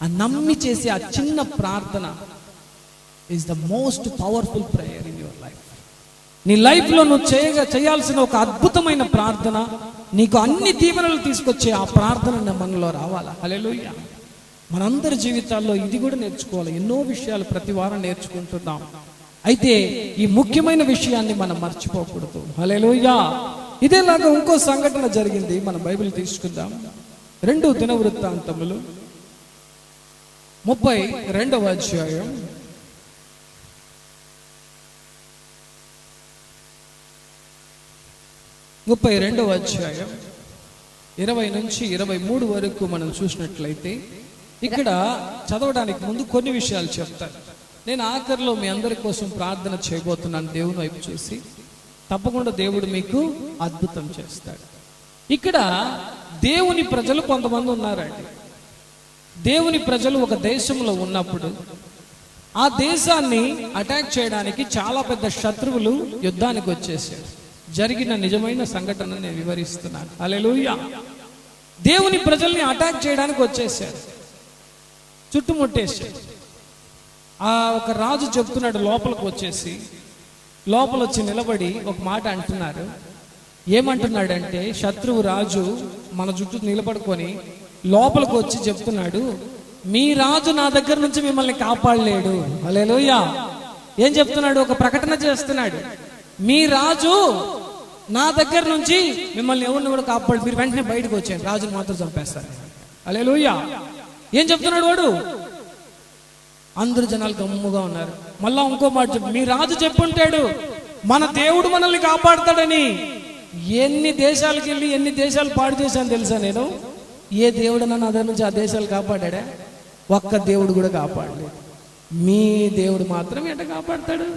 ఆ నమ్మి చేసే ఆ చిన్న ప్రార్థన is the most powerful prayer in your life. నీ లైఫ్ లో నువ్వు చేయాల్సిన ఒక అద్భుతమైన ప్రార్థన, నీకు అన్ని దీవెనలు తీసుకొచ్చే ఆ ప్రార్థన మనలో రావాలా. హల్లెలూయా. మనందరి జీవితాల్లో ఇది కూడా నేర్చుకోవాలి. ఎన్నో విషయాలు ప్రతి వారం నేర్చుకుంటున్నాం, అయితే ఈ ముఖ్యమైన విషయాన్ని మనం మర్చిపోకూడదు. హల్లెలూయా. ఇదేలాగా ఇంకో సంఘటన జరిగింది. మన బైబిల్ తీసుకుందాం. 2 దినవృత్తాంతములు 32వ అధ్యాయం 32వ అధ్యాయం 20 నుంచి 23 వరకు మనం చూసినట్లయితే ఇక్కడ చదవడానికి ముందు కొన్ని విషయాలు చెప్తాను. నేను ఆఖరిలో మీ అందరి కోసం ప్రార్థన చేయబోతున్నాను. దేవుని వైపు చూసి తప్పకుండా దేవుడు మీకు అద్భుతం చేస్తాడు. ఇక్కడ దేవుని ప్రజలు కొంతమంది ఉన్నారండి. దేవుని ప్రజలు ఒక దేశంలో ఉన్నప్పుడు ఆ దేశాన్ని అటాక్ చేయడానికి చాలా పెద్ద శత్రువులు యుద్ధానికి వచ్చేసారు. జరిగిన నిజమైన సంఘటన నేను వివరిస్తున్నాను. హల్లెలూయా. దేవుని ప్రజల్ని అటాక్ చేయడానికి వచ్చేసారు, చుట్టుముట్టేశారు. ఆ ఒక రాజు చెప్తున్నాడు, లోపలికి వచ్చేసి లోపల వచ్చి నిలబడి ఒక మాట అంటున్నారు. ఏమంటున్నాడంటే, శత్రువు రాజు మన చుట్టూ నిలబడుకొని లోపలికి వచ్చి చెప్తున్నాడు, మీ రాజు నా దగ్గర నుంచి మిమ్మల్ని కాపాడలేడు. హల్లెలూయా. ఏం చెప్తున్నాడు? ఒక ప్రకటన చేస్తున్నాడు, మీ రాజు నా దగ్గర నుంచి మిమ్మల్ని ఎవరిని కూడా కాపాడు, మీరు వెంటనే బయటకు వచ్చాను, రాజుని మాత్రం చంపేస్తారు. హల్లెలూయా. ఏం చెప్తున్నాడు వాడు? అందరు జనాలు గమ్ముగా ఉన్నారు. మళ్ళా ఇంకో మాట చెప్పు, మీ రాజు చెప్పుంటాడు మన దేవుడు మనల్ని కాపాడుతాడని. ఎన్ని దేశాలకు వెళ్ళి ఎన్ని దేశాలు పాడు చేశాను తెలుసా నేను? ఏ దేవుడన్నా నా దగ్గర నుంచి ఆ దేశాలు కాపాడా? ఒక్క దేవుడు కూడా కాపాడలేదు. మీ దేవుడు మాత్రం ఎట్ట కాపాడతాడు?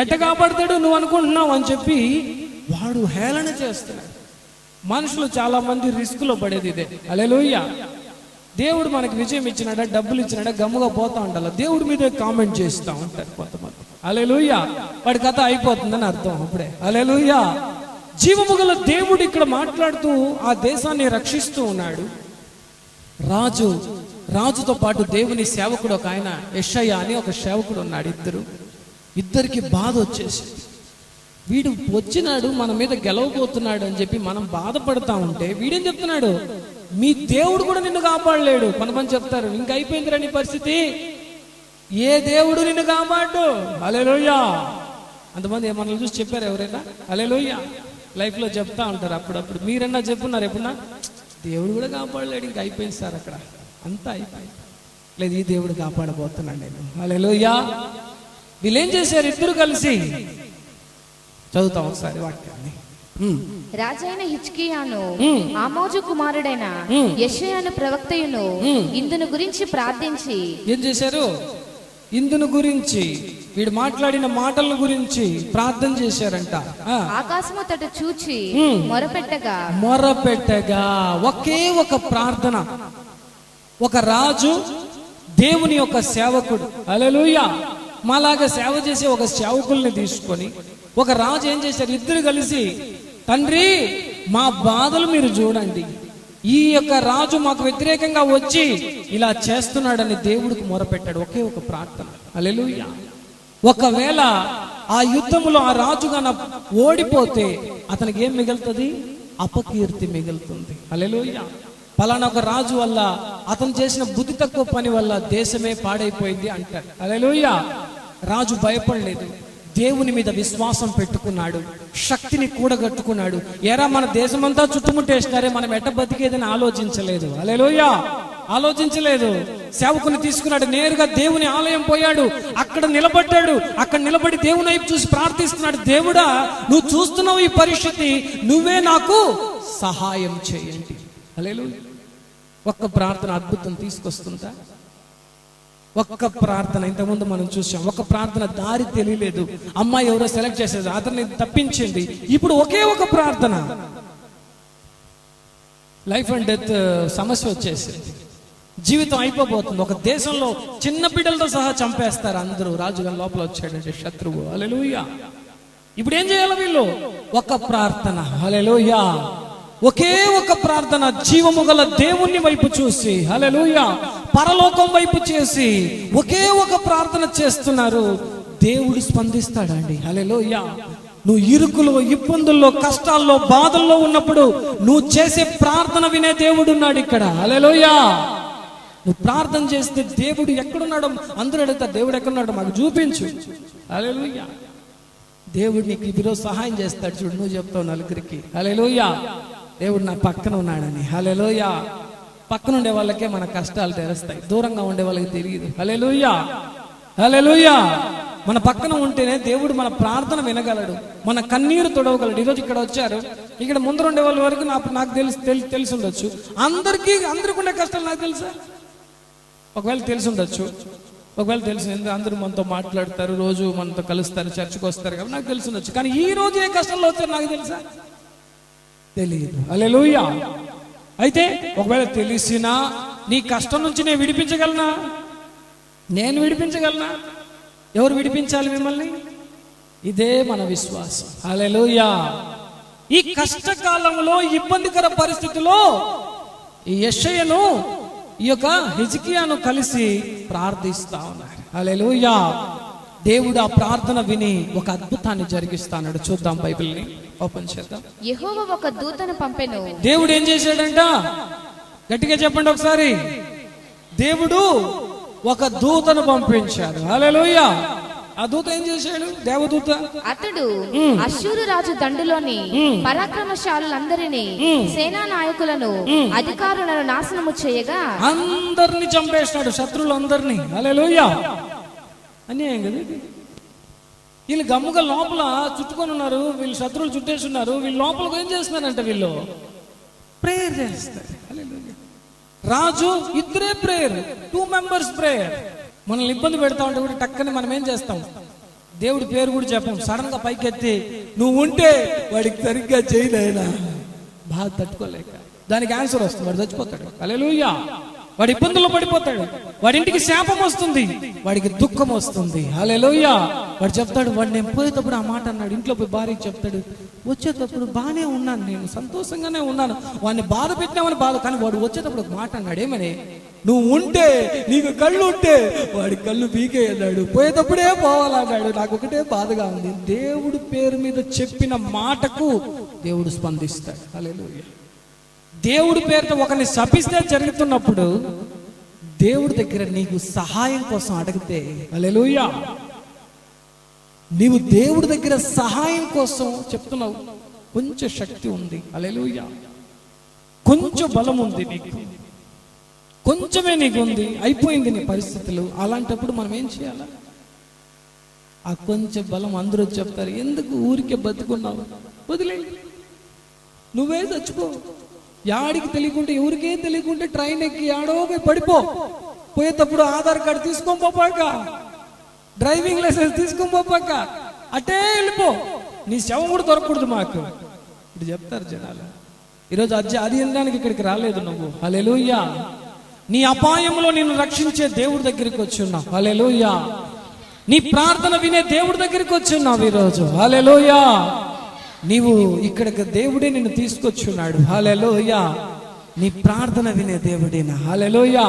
ఎట్ట కాపాడతాడు నువ్వు అనుకుంటున్నావు అని చెప్పి వాడు హేళన చేస్తున్నాడు. మనుషులు చాలా మంది రిస్కులో పడేది ఇదే. హల్లెలూయా. దేవుడు మనకి విజయం ఇచ్చినాడా, డబ్బులు ఇచ్చినాడా, గమ్ముగా పోతా ఉండాలి. దేవుడి మీద కామెంట్ చేస్తూ ఉంటారు కొంతమంది. హల్లెలూయా. వాడి కథ అయిపోతుందని అర్థం అప్పుడే. హల్లెలూయా. జీవము గల దేవుడు ఇక్కడ మాట్లాడుతూ ఆ దేశాన్ని రక్షిస్తూ ఉన్నాడు. రాజుతో పాటు దేవుని సేవకుడు ఒక ఆయన యెషయా అని ఒక సేవకుడు ఉన్నాడు. ఇద్దరికి బాధ వచ్చేసి, వీడు వచ్చినాడు మన మీద గెలవబోతున్నాడు అని చెప్పి మనం బాధపడతా ఉంటే వీడేం చెప్తున్నాడు, మీ దేవుడు కూడా నిన్ను కాపాడలేడు. కొంతమంది చెప్తారు, ఇంక అయిపోయిందిరా నీ పరిస్థితి, ఏ దేవుడు నిన్ను కాపాడు. హల్లెలూయా. అంతమంది మనల్ని చూసి చెప్పారు ఎవరైనా? హల్లెలూయా. లైఫ్ లో చెప్తా ఉంటారు అప్పుడప్పుడు. మీరన్నా చెప్పున్నారు ఎప్పుడన్నా? దేవుడు కూడా కాపాడలేడు, ఇంక అయిపోయింది సార్ అక్కడ, అంతా అయిపోయింది. లేదు, ఈ దేవుడు కాపాడబోతున్నాడు నేను. హల్లెలూయా. వీళ్ళు ఏం చేశారు? ఇద్దరు కలిసి చదువుతాం ఒకసారి వాక్యాన్ని. రాజైన హిజ్కియాను ఆమోజు కుమారుడైన యెషయాను ప్రవక్తయును ఇందును గురించి ప్రార్థించి ఏం చేశారు? ఇందును గురించి, వీడు మాట్లాడిన మాటల గురించి ప్రార్థన చేశారంట. ఆకాశము తట చూచి మొరపెట్టగా ఒకే ఒక ప్రార్థన. ఒక రాజు, దేవుని యొక్క సేవకుడు. హల్లెలూయా. మాలాగా సేవ చేసే ఒక సేవకుల్ని తీసుకొని ఒక రాజు ఏం చేశారు? ఇద్దరు కలిసి, తండ్రి మా బాధలు మీరు చూడండి, ఈ యొక్క రాజు మాకు వ్యతిరేకంగా వచ్చి ఇలా చేస్తున్నాడని దేవుడికి మొరపెట్టాడు. ఒకే ఒక ప్రార్థన. హల్లెలూయా. ఒకవేళ ఆ యుద్ధంలో ఆ రాజు గన ఓడిపోతే అతనికి ఏం మిగులుతుంది? అపకీర్తి మిగులుతుంది. హల్లెలూయా. పలానా ఒక రాజు వల్ల, అతను చేసిన బుద్ధి తక్కువ పని వల్ల దేశమే పాడైపోయింది అంటారు. హల్లెలూయా. రాజు భయపడలేదు, దేవుని మీద విశ్వాసం పెట్టుకున్నాడు, శక్తిని కూడగట్టుకున్నాడు. ఎరా మన దేశమంతా చుట్టుముట్టేసినారే, మనం ఎట్ట బతికేదని ఆలోచించలేదు. హల్లెలూయా. ఆలోచించలేదు. సేవకుని తీసుకున్నాడు, నేరుగా దేవుని ఆలయం పోయాడు, అక్కడ నిలబడ్డాడు. అక్కడ నిలబడి దేవుని వైపు చూసి ప్రార్థిస్తున్నాడు, దేవుడా నువ్వు చూస్తున్నావు ఈ పరిస్థితి, నువ్వే నాకు సహాయం చేయండి. హల్లెలూయా. ఒక్క ప్రార్థన అద్భుతం తీసుకొస్తుందా? ఒక్క ప్రార్థన. ఇంతకుముందు మనం చూసాం, ఒక ప్రార్థన దారి తెలియలేదు, అమ్మాయి ఎవరో సెలెక్ట్ చేసేది, అతన్ని తప్పించింది. ఇప్పుడు ఒకే ఒక ప్రార్థన, లైఫ్ అండ్ డెత్ సమస్య వచ్చేసింది, జీవితం అయిపోబోతుంది. ఒక దేశంలో చిన్న బిడ్డలతో సహా చంపేస్తారు అందరూ. రాజుగారి లోపల వచ్చాడంటే శత్రువు. హల్లెలూయా. ఇప్పుడు ఏం చేయాలి వీళ్ళు? ఒక ప్రార్థన. హల్లెలూయా. ఒకే ఒక ప్రార్థన, జీవము గల దేవుని వైపు చూసి, హల్లెలూయా, పరలోకం వైపు చేసి ఒకే ఒక ప్రార్థన చేస్తున్నారు. దేవుడు స్పందిస్తాడండి. హల్లెలూయా. నువ్వు ఇరుకులో, ఇబ్బందుల్లో, కష్టాల్లో, బాధల్లో ఉన్నప్పుడు నువ్వు చేసే ప్రార్థన వినే దేవుడు ఉన్నాడు ఇక్కడ. హల్లెలూయా. నువ్వు ప్రార్థన చేస్తే దేవుడు ఎక్కడున్నాడో అందరూ అడుగుతారు, దేవుడు ఎక్కడున్నాడో మాకు చూపించు. హల్లెలూయా. దేవుడు నీకు ఈరోజు సహాయం చేస్తాడు. చూడు, నువ్వు చెప్తావు నలుగురికి, హల్లెలూయా, దేవుడు నా పక్కన ఉన్నాడని. హల్లెలూయా. పక్కన ఉండే వాళ్ళకే మన కష్టాలు తెలుస్తాయి, దూరంగా ఉండే వాళ్ళకి తెలియదు. హల్లెలూయా. హల్లెలూయా. మన పక్కన ఉంటేనే దేవుడు మన ప్రార్థన వినగలడు, మన కన్నీరు తొడవగలడు. ఈరోజు ఇక్కడ వచ్చారు, ఇక్కడ ముందర ఉండే వాళ్ళ వరకు నాకు తెలిసి ఉండొచ్చు, అందరికీ ఉండే కష్టాలు నాకు తెలుసా? ఒకవేళ తెలిసి ఉండొచ్చు, ఒకవేళ తెలిసి, అందరూ మనతో మాట్లాడతారు, రోజు మనతో కలుస్తారు, చర్చకు వస్తారు కాబట్టి నాకు తెలిసి ఉండొచ్చు. కానీ ఈ రోజు ఏ కష్టంలో వచ్చారు నాకు తెలుసా? తెలియదు. హల్లెలూయా. అయితే ఒకవేళ తెలిసినా నీ కష్టం నుంచి నేను విడిపించగలనా? నేను విడిపించగలనా? ఎవరు విడిపించాలి మిమ్మల్ని? ఇదే మన విశ్వాసం. హల్లెలూయా. ఈ కష్టకాలంలో, ఇబ్బందికర పరిస్థితిలో ఈ యెషయాను, ఈ యొక్క హిజ్కియాను కలిసి ప్రార్థిస్తా ఉన్నారు. హల్లెలూయా. దేవుడు ఆ ప్రార్థన విని ఒక అద్భుతాన్ని జరిగిస్తాడు. చూద్దాం, బైబిల్ని ఓపెన్ చేద్దాం. యెహోవా ఒక దూతను పంపెను. దేవుడు ఏం చేశాడంట? గట్టిగా చెప్పండి ఒకసారి. దేవుడు ఒక దూతను పంపించాడు. హల్లెలూయా. ఆ దూత ఏం చేశాడు? దేవదూత. అతడు అష్షూరు రాజు దండులోని పరాక్రమశాలులందరినీ, సేనా నాయకులను, అధికారులను నాశనము చేయగా అందరిని చంపేసినాడు, శత్రువులందరినీ. హల్లెలూయా. అన్యాయం కదా. వీళ్ళు గమ్ముగా లోపల చుట్టుకొని ఉన్నారు, వీళ్ళు శత్రువులు చుట్టేసి ఉన్నారు. వీళ్ళు లోపలికి ఏం చేస్తున్నారంట? వీళ్ళు ప్రేయర్ చేస్తారు. హల్లెలూయా. రాజు ఇద్దరే ప్రేయర్, 2 members ప్రేయర్. మనల్ని ఇబ్బంది పెడతా ఉంటే కూడా టక్కని మనం ఏం చేస్తాం? దేవుడి పేరు కూడా చెప్పం, సడన్ గా పైకెత్తి నువ్వు ఉంటే వాడికి సరిగ్గా చేయలేనా, బాధ తట్టుకోలేక దానికి ఆన్సర్ వస్తుంది, వాడు చచ్చిపోతాడు. హల్లెలూయా. వాడి ఇబ్బందుల్లో పడిపోతాడు, వాడి ఇంటికి శాపం వస్తుంది, వాడికి దుఃఖం వస్తుంది. హల్లెలూయా. వాడు చెప్తాడు, వాడు నేను పోయేటప్పుడు ఆ మాట అన్నాడు, ఇంట్లో పోయి భార్యకి చెప్తాడు, వచ్చేటప్పుడు బాగానే ఉన్నాను, నేను సంతోషంగానే ఉన్నాను, వాడిని బాధ పెట్టినామని బాధ, కానీ వాడు వచ్చేటప్పుడు ఒక మాట అన్నాడు, ఏమని? నువ్వు ఉంటే, నీకు కళ్ళు ఉంటే వాడి కళ్ళు పీకే అన్నాడు, పోయేటప్పుడే పోవాలన్నాడు. నాకు ఒకటే బాధగా ఉంది. దేవుడి పేరు మీద చెప్పిన మాటకు దేవుడు స్పందిస్తాడు. హల్లెలూయా. దేవుడి పేరుతో ఒకరిని శపిస్తే జరుగుతున్నప్పుడు దేవుడి దగ్గర నీకు సహాయం కోసం అడిగితే, హల్లెలూయా, నీవు దేవుడి దగ్గర సహాయం కోసం చెప్తున్నావు, కొంచెం శక్తి ఉంది. హల్లెలూయా. కొంచెం బలం ఉంది నీకు, కొంచెమే నీకు ఉంది, అయిపోయింది నీ పరిస్థితులు. అలాంటప్పుడు మనం ఏం చేయాలి? ఆ కొంచెం బలం అందరూ చెప్తారు, ఎందుకు ఊరికే బతుకున్నావు, వదిలే, నువ్వే చచ్చిపో. యాడికి తెలియకుంటే, ఎవరికే తెలియకుంటే ట్రైన్ ఎక్కి ఆడో పోయి పడిపో. పోయేటప్పుడు ఆధార్ కార్డు తీసుకొని పోపాక, డ్రైవింగ్ లైసెన్స్ తీసుకొని పోపాక అటే వెళ్ళిపో, నీ శవం కూడా దొరకకూడదు మాకు. ఇప్పుడు చెప్తారు జనాలు. ఈరోజు అది అనడానికి ఇక్కడికి రాలేదు నువ్వు. హల్లెలూయా. నీ అపాయంలో నిన్ను రక్షించే దేవుడి దగ్గరికి వచ్చి ఉన్నావు. హల్లెలూయా. నీ ప్రార్థన వినే దేవుడి దగ్గరికి వచ్చి ఉన్నావు ఈరోజు. హల్లెలూయా. నీవు ఇక్కడికి దేవుడే నిన్ను తీసుకొచ్చున్నాడు. హల్లెలూయా. నీ ప్రార్థన వినే దేవుడేనా? హల్లెలూయా.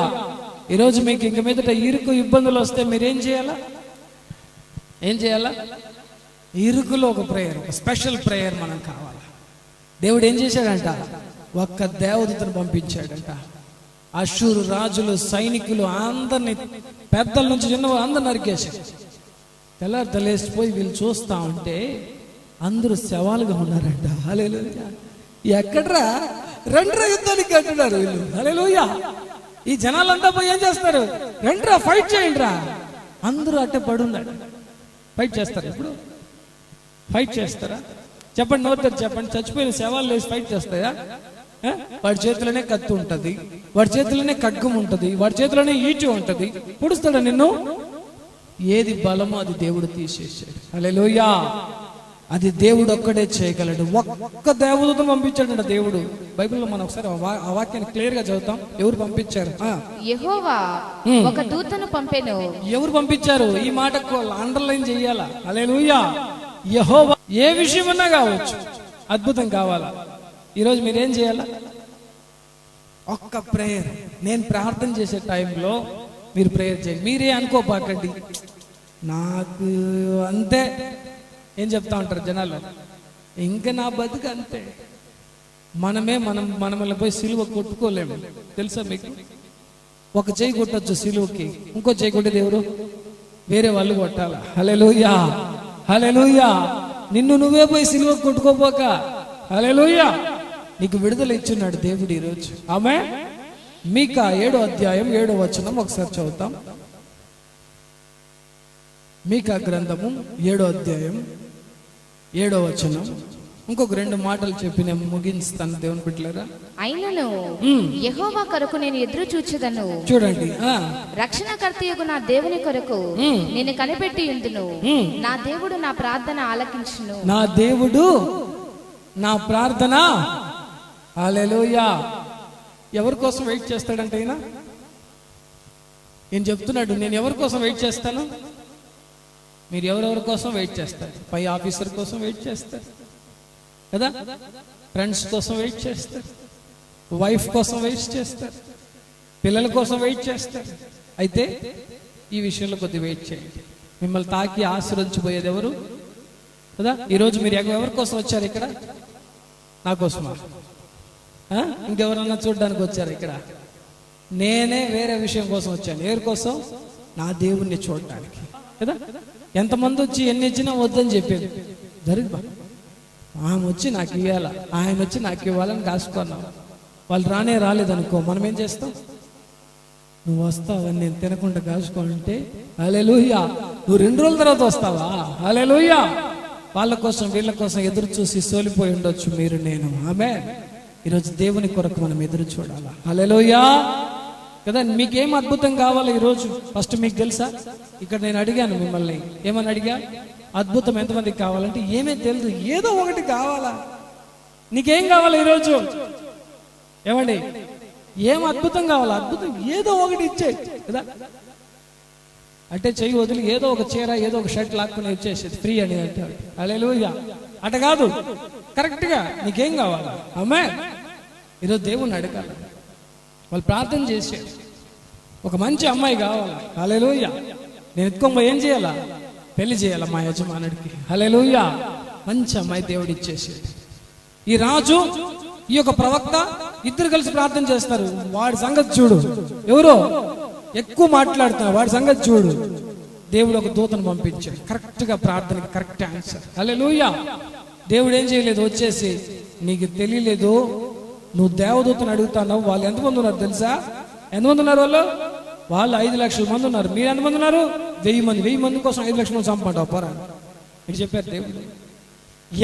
ఈరోజు మీకు ఇంక మీదట ఇరుకు ఇబ్బందులు వస్తే మీరేం చేయాలా? ఏం చేయాలా? ఇరుకులో ఒక ప్రేయర్, ఒక స్పెషల్ ప్రేయర్ మనం కావాలి. దేవుడు ఏం చేశాడంట? ఒక్క దేవదూతను పంపించాడంట. అష్షూరు రాజులు, సైనికులు అందరినీ, పెద్దల నుంచి చిన్న అందరు నరికేశారు. తెల్లారిపోయి వీళ్ళు చూస్తా ఉంటే అందరూ శవాలుగా ఉన్నారంట. హల్లెలూయా. ఎక్కడ్రా, రండ్రా యుద్ధానికి అంటున్నారు వీళ్ళు. హల్లెలూయా. ఈ జనాలంతా పోయి ఏం చేస్తారు? రండ్రా ఫైట్ చేయండిరా. అందరూ అట్టే పడున్నాడు. ఫైట్ చేస్తారు. ఇప్పుడు ఫైట్ చేస్తారా? చెప్పండి, నోరు చెప్పండి. చచ్చిపోయిన శవాలు లేచి ఫైట్ చేస్తాయా? వాడి చేతిలోనే కత్తి ఉంటది, వాడి చేతిలోనే ఖడ్గం ఉంటది, వాడి చేతిలోనే ఈటి ఉంటది. పొడుస్తాడా నిన్ను? ఏది బలమో అది దేవుడు తీసేసాడు. హల్లెలూయా. అది దేవుడు ఒక్కడే చేయగలడు. ఒక్క దేవదూతను పంపించాడంట దేవుడు. బైబిల్లో మనం ఒకసారి ఆ వాక్యాన్ని క్లియర్ గా చదువుతాం. ఎవరు పంపించారు? యెహోవా ఒక దూతను పంపెను. ఎవరు పంపించారు? ఈ మాటకు అండర్లైన్ చెయ్యాలా. హల్లెలూయా. యెహోవా. ఏ విషయమన్నా కావచ్చు, అద్భుతం కావాలా. ఈరోజు మీరేం చేయాలా? ఒక్క ప్రేయర్. నేను ప్రార్థన చేసే టైంలో మీరు ప్రేయర్ చేయండి. మీరే అనుకోపాకండి, నాకు అంతే ఏం చెప్తా ఉంటారు జనాలు, ఇంకా నా బతుకు అంతే. మనల్ని పోయి సిలువ కొట్టుకోలేము. తెలుసా మీకు? ఒక చేయి కొట్టచ్చు సిలువకి, ఇంకో చేయి కొట్టేది ఎవరు? వేరే వాళ్ళు కొట్టాల. హల్లెలూయా. హల్లెలూయా. నిన్ను నువ్వే పోయి సిలువ కొట్టుకోపోక. హల్లెలూయా. నీకు విడుదల ఇచ్చున్నాడు దేవుడు ఈరోజు. ఆమె మీకా 7వ అధ్యాయం 7వ వచనం ఒకసారి చదువుతాం. మీకా గ్రంథము 7వ అధ్యాయం 7వ వచనం. ఇంకొక 2 మాటలు చెప్పి నేను ముగిస్తాను దేవుని బిడ్డలారా. అయినను యెహోవా కొరకు నేను ఎదురు చూచెదను. చూడండి, రక్షణకర్తయగు నా దేవుని కొరకు నేను కనిపెట్టి ఉందును. నా దేవుడు నా ప్రార్థన ఆలకించును. నా దేవుడు నా ప్రార్థన. హల్లెలూయా. ఎవరి కోసం వెయిట్ చేస్తాడంటే ఈయన చెప్తున్నాడు, నేను ఎవరి కోసం వెయిట్ చేస్తాను? మీరు ఎవరెవరి కోసం వెయిట్ చేస్తారు? పై ఆఫీసర్ కోసం వెయిట్ చేస్తారు కదా, ఫ్రెండ్స్ కోసం వెయిట్ చేస్తారు, వైఫ్ కోసం వెయిట్ చేస్తారు, పిల్లల కోసం వెయిట్ చేస్తారు. అయితే ఈ విషయంలో కొద్ది వెయిట్ చేయండి. మిమ్మల్ని తాకి ఆశీర్వదించబోయేది ఎవరు కదా? ఈరోజు మీరు ఎవరి కోసం వచ్చారు ఇక్కడ? నా కోసమా? ఇంకెవరన్నా చూడడానికి వచ్చారు ఇక్కడ? నేనే వేరే విషయం కోసం వచ్చాను. ఎవరి కోసం? నా దేవుణ్ణి చూడడానికి కదా. ఎంతమంది వచ్చి ఎన్ని ఇచ్చినా వద్దని చెప్పేది జరుగు. ఆమె వచ్చి నాకు ఇవ్వాలా, ఆయన వచ్చి నాకు ఇవ్వాలని కాసుకున్నాం. వాళ్ళు రాలేదనుకో, మనం ఏం చేస్తాం? నువ్వు వస్తావని నేను తినకుండా కాసుకోవాలంటే హల్లెలూయా. నువ్వు 2 రోజుల తర్వాత వస్తావా? హల్లెలూయా. వాళ్ళ కోసం వీళ్ళ కోసం ఎదురు చూసి సోలిపోయి ఉండొచ్చు మీరు, నేను. ఆమేన్. ఈరోజు దేవుని కొరకు మనం ఎదురు చూడాలా. హల్లెలూయా కదా. మీకేం అద్భుతం కావాలి ఈరోజు? ఫస్ట్ మీకు తెలుసా? ఇక్కడ నేను అడిగాను మిమ్మల్ని, ఏమని అడిగా? అద్భుతం ఎంతమందికి కావాలంటే ఏమీ తెలియదు, ఏదో ఒకటి కావాలా. నీకేం కావాలి ఈరోజు? ఏమండి, ఏం అద్భుతం కావాలా? అద్భుతం ఏదో ఒకటి ఇచ్చే కదా. అంటే చెయ్యి వదిలి ఏదో ఒక చీర, ఏదో ఒక షర్ట్ లాక్కుని ఇచ్చేసేది ఫ్రీ అని అంటారు. హల్లెలూయా. అట కాదు, కరెక్ట్ గా నీకేం కావాలా? ఆమేన్. ఈరోజు దేవుణ్ణి అడగాలి. వాళ్ళు ప్రార్థన చేశారు, ఒక మంచి అమ్మాయి కావాలా. హల్లెలూయా. నేను ఎత్తుకోబోయి ఏం చేయాలా? పెళ్లి చేయాలా మా యజమానుడికి. హల్లెలూయా. మంచి అమ్మాయి దేవుడు ఇచ్చేసాడు. ఈ రాజు, ఈ యొక్క ప్రవక్త ఇద్దరు కలిసి ప్రార్థన చేస్తారు. వాడి సంగతి చూడు, ఎవరో ఎక్కువ మాట్లాడుతున్నారు, వాడి సంగతి చూడు. దేవుడు ఒక దూతను పంపించాడు, కరెక్ట్ గా ప్రార్థనకి కరెక్ట్ ఆన్సర్. హల్లెలూయా. దేవుడు ఏం చేయలేదు, వచ్చేసి నీకు తెలియలేదు, నువ్వు దేవదూతను అడుగుతున్నావు. వాళ్ళు ఎంతమంది ఉన్నారు తెలుసా? ఎంతమంది ఉన్నారు? వాళ్ళు 5 లక్షల మంది ఉన్నారు. మీరు ఎంతమంది ఉన్నారు? 1000 మంది. 1000 మంది కోసం 5 లక్షల మంది చంపమంటావు పోరా అని చెప్పారు దేవుడు.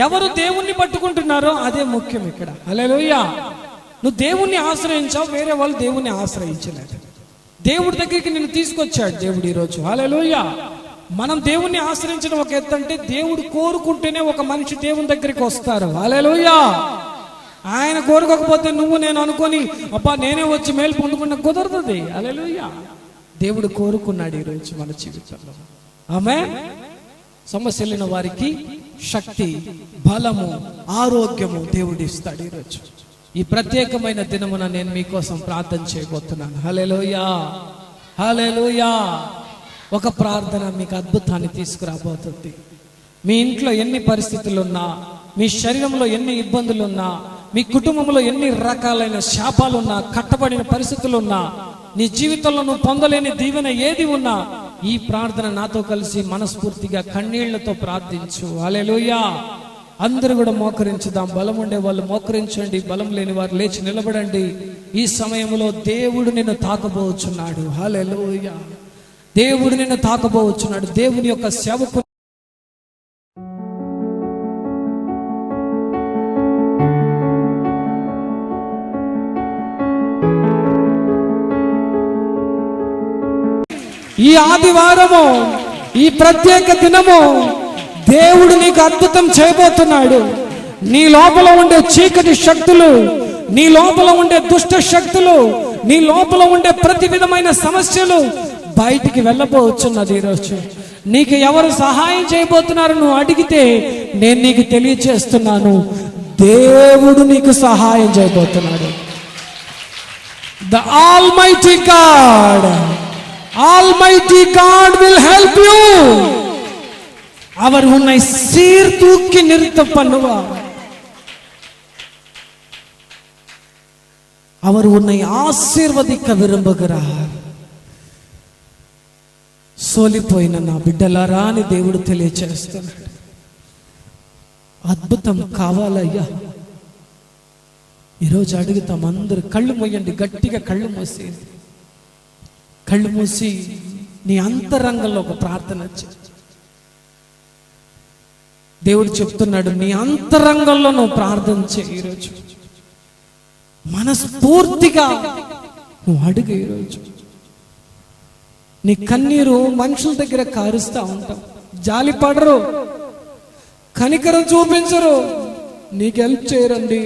ఎవరు దేవుణ్ణి పట్టుకుంటున్నారో అదే ముఖ్యం ఇక్కడ. హల్లెలూయా. నువ్వు దేవుణ్ణి ఆశ్రయించావు, వేరే వాళ్ళు దేవుణ్ణి ఆశ్రయించలేదు. దేవుడి దగ్గరికి నిన్ను తీసుకొచ్చాడు దేవుడు ఈరోజు. హల్లెలూయా. మనం దేవుణ్ణి ఆశ్రయించడం ఒక ఎత్తు అంటే, దేవుడు కోరుకుంటేనే ఒక మనిషి దేవుని దగ్గరికి వస్తారు. హల్లెలూయా. ఆయన కోరుకోకపోతే నువ్వు నేను అనుకొని అబ్బా నేనే వచ్చి మేలు పొందుకున్న కుదరదు. హల్లెలూయా. దేవుడు కోరుకున్నాడు ఈరోజు మన జీవితంలో. ఆమేన్. సమస్యలైన వారికి శక్తి, బలము, ఆరోగ్యము దేవుడు ఇస్తాడు ఈరోజు. ఈ ప్రత్యేకమైన దినమున నేను మీకోసం ప్రార్థన చేయబోతున్నాను. హల్లెలూయా. హల్లెలూయా. ఒక ప్రార్థన మీకు అద్భుతాన్ని తీసుకురాబోతుంది. మీ ఇంట్లో ఎన్ని పరిస్థితులున్నా, మీ శరీరంలో ఎన్ని ఇబ్బందులున్నా, మీ కుటుంబంలో ఎన్ని రకాలైన శాపాలున్నా, కట్టబడిన పరిస్థితులున్నా, నీ జీవితంలో నువ్వు పొందలేని దీవెన ఏది ఉన్నా, ఈ ప్రార్థన నాతో కలిసి మనస్ఫూర్తిగా కన్నీళ్లతో ప్రార్థించు. హల్లెలూయా. అందరూ కూడా మోకరించుదాం. బలం ఉండే వాళ్ళు మోకరించండి, బలం లేని వారు లేచి నిలబడండి. ఈ సమయంలో దేవుడు నిన్ను తాకబోచున్నాడు. హల్లెలూయా. దేవుడు నిన్ను తాకబోచున్నాడు. దేవుని యొక్క సేవకు ఈ ఆదివారము, ఈ ప్రత్యేక దినము దేవుడు నీకు అద్భుతం చేయబోతున్నాడు. నీ లోపల ఉండే చీకటి శక్తులు, నీ లోపల ఉండే దుష్ట శక్తులు, నీ లోపల ఉండే ప్రతి విధమైన సమస్యలు బయటికి వెళ్ళబోతున్నది ఈరోజు. నీకు ఎవరు సహాయం చేయబోతున్నారు నువ్వు అడిగితే నేను నీకు తెలియజేస్తున్నాను, దేవుడు నీకు సహాయం చేయబోతున్నాడు. The Almighty God, Almighty God will help you. அவர் உன்னை சீர்தூக்கி நிறுத்த பண்ணுவார். அவர் உன்னை ఆశీర్వదించ విரும்புகிறார். సోలిపోయిన నా బిడ్డలారా అని దేవుడు తెలియజేస్తున్నాడు. అద్భుతం కావాలయ్యా. ఈరోజు అడుగుతాం. అందరూ కళ్ళు మూయండి, గట్టిగా కళ్ళు మూసి, కళ్ళు మూసి నీ అంతరంగంలో ఒక ప్రార్థన చేయి. దేవుడు చెప్తున్నాడు, నీ అంతరంగంలో నువ్వు ప్రార్థన చేయి. ఈరోజు మనస్ఫూర్తిగా నువ్వు అడుగు. ఈరోజు నీ కన్నీరు మనుషుల దగ్గర కారుస్తూ ఉంటావు, జాలి పడరు, కనికరం చూపించరు, నీకు హెల్ప్ చేయరండి.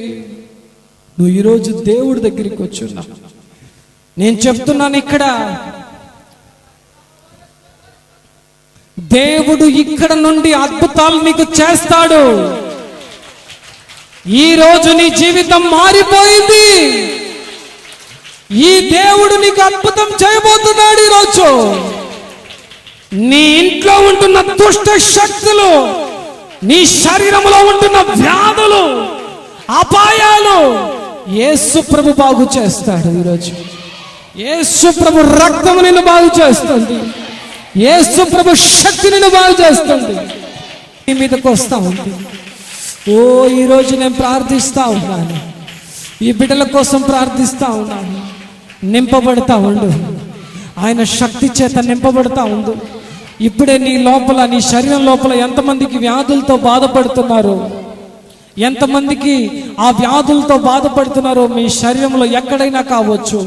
నువ్వు ఈరోజు దేవుడి దగ్గరికి వచ్చున్నావు. నేను చెప్తున్నాను, ఇక్కడ దేవుడు ఇక్కడ నుండి అద్భుతాలు నీకు చేస్తాడు. ఈ రోజు నీ జీవితం మారిపోయింది. ఈ దేవుడు నీకు అద్భుతం చేయబోతున్నాడు. ఈరోజు నీ ఇంట్లో ఉంటున్న దుష్ట శక్తులు, నీ శరీరంలో ఉంటున్న వ్యాధులు, అపాయాలు యేసు ప్రభు బాగు చేస్తాడు. ఈరోజు యేసు ప్రభు రక్తము నిన్ను బాగు చేస్తుంది. యేసు ప్రభు శక్తి నిన్ను బాగు చేస్తుంది. నీ మీదకు వస్తా ఉంది. ఓ ఈరోజు నేను ప్రార్థిస్తా ఉన్నాను, ఈ బిడ్డల కోసం ప్రార్థిస్తా ఉన్నాను. నింపబడతా ఉండు, ఆయన శక్తి చేత నింపబడతా ఉండు. ఇప్పుడే నీ లోపల, నీ శరీరం లోపల ఎంతమందికి వ్యాధులతో బాధపడుతున్నారు, ఎంతమందికి ఆ వ్యాధులతో బాధపడుతున్నారో, మీ శరీరంలో ఎక్కడైనా కావచ్చు,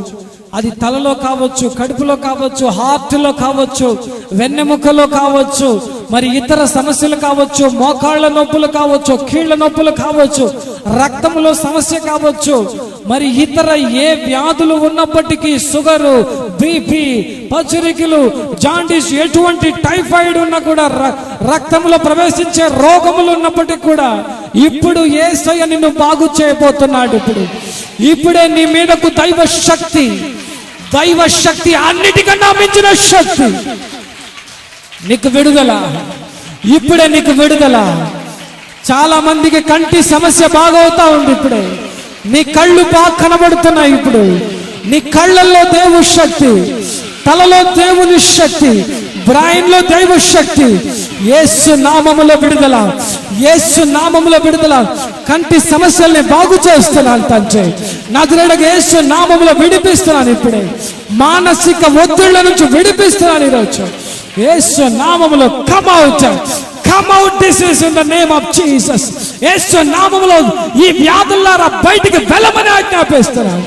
అది తలలో కావచ్చు, కడుపులో కావచ్చు, హార్ట్లో కావచ్చు, వెన్నెముకలో కావచ్చు, మరి ఇతర సమస్యలు కావచ్చు, మోకాళ్ళ నొప్పులు కావచ్చు, కీళ్ళ నొప్పులు కావచ్చు, రక్తంలో సమస్య కావచ్చు, మరి ఇతర ఏ వ్యాధులు ఉన్నప్పటికీ, షుగరు, బీపీ, పచ్చురికలు, జాండీస్, ఎటువంటి టైఫాయిడ్ ఉన్నా కూడా, రక్తంలో ప్రవేశించే రోగములు ఉన్నప్పటికీ కూడా ఇప్పుడు యేసయ్య నిన్ను బాగు చేయబోతున్నాడు. ఇప్పుడే నీ మీదకు దైవ శక్తి, అన్నిటికన్నా మించిన శక్తి, నీకు విడుదల. ఇప్పుడే నీకు విడుదల. చాలా మందికి కంటి సమస్య బాగవుతా ఉంది. ఇప్పుడే నీ కళ్ళు బాగా కనబడుతున్నాయి. ఇప్పుడు నీ కళ్ళల్లో దేవుని శక్తి, తలలో దేవుని శక్తి, బ్రెయిన్ లో దైవ శక్తి, యేసు నామములో విడుదల, యేసు నామములో విడుదల. కంటి సమస్యల్ని బాగు చేస్తున్నాను తండ్రి, నజరేయుడైన యేసు నామములో విడిపిస్తున్నాను. ఇప్పుడే మానసిక ఒత్తిళ్ల నుంచి విడిపిస్తున్నాను ఈరోజు యేసు నామములో. Come out, come out disease in the name of Jesus. Yesu నామములో ఈ వ్యాధులారా బయటికి వెళ్ళమని ఆజ్ఞాపిస్తున్నాను.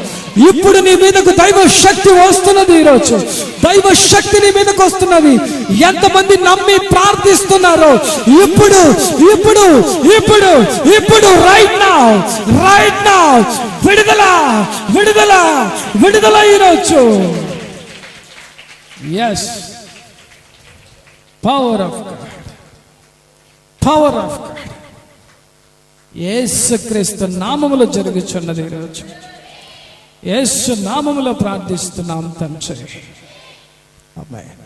ఇప్పుడు నీ మీదకు దైవ శక్తి వస్తున్నది. ఈరోజు దైవ శక్తి నీ మీదకు వస్తున్నది. ఎంతమంది నమ్మి ప్రార్థిస్తున్నారో ఇప్పుడు ఇప్పుడు ఇప్పుడు ఇప్పుడు రైట్ నౌ, రైట్ నౌ విడుదల, విడుదల, విడుదల ఈరోజు. Yes, power of God, power of God యేసుక్రీస్తు నామములో జరుగుచున్నది. ఈరోజు యేసు నామములో ప్రార్థిస్తున్నాం తండ్రి. ఆమేన్.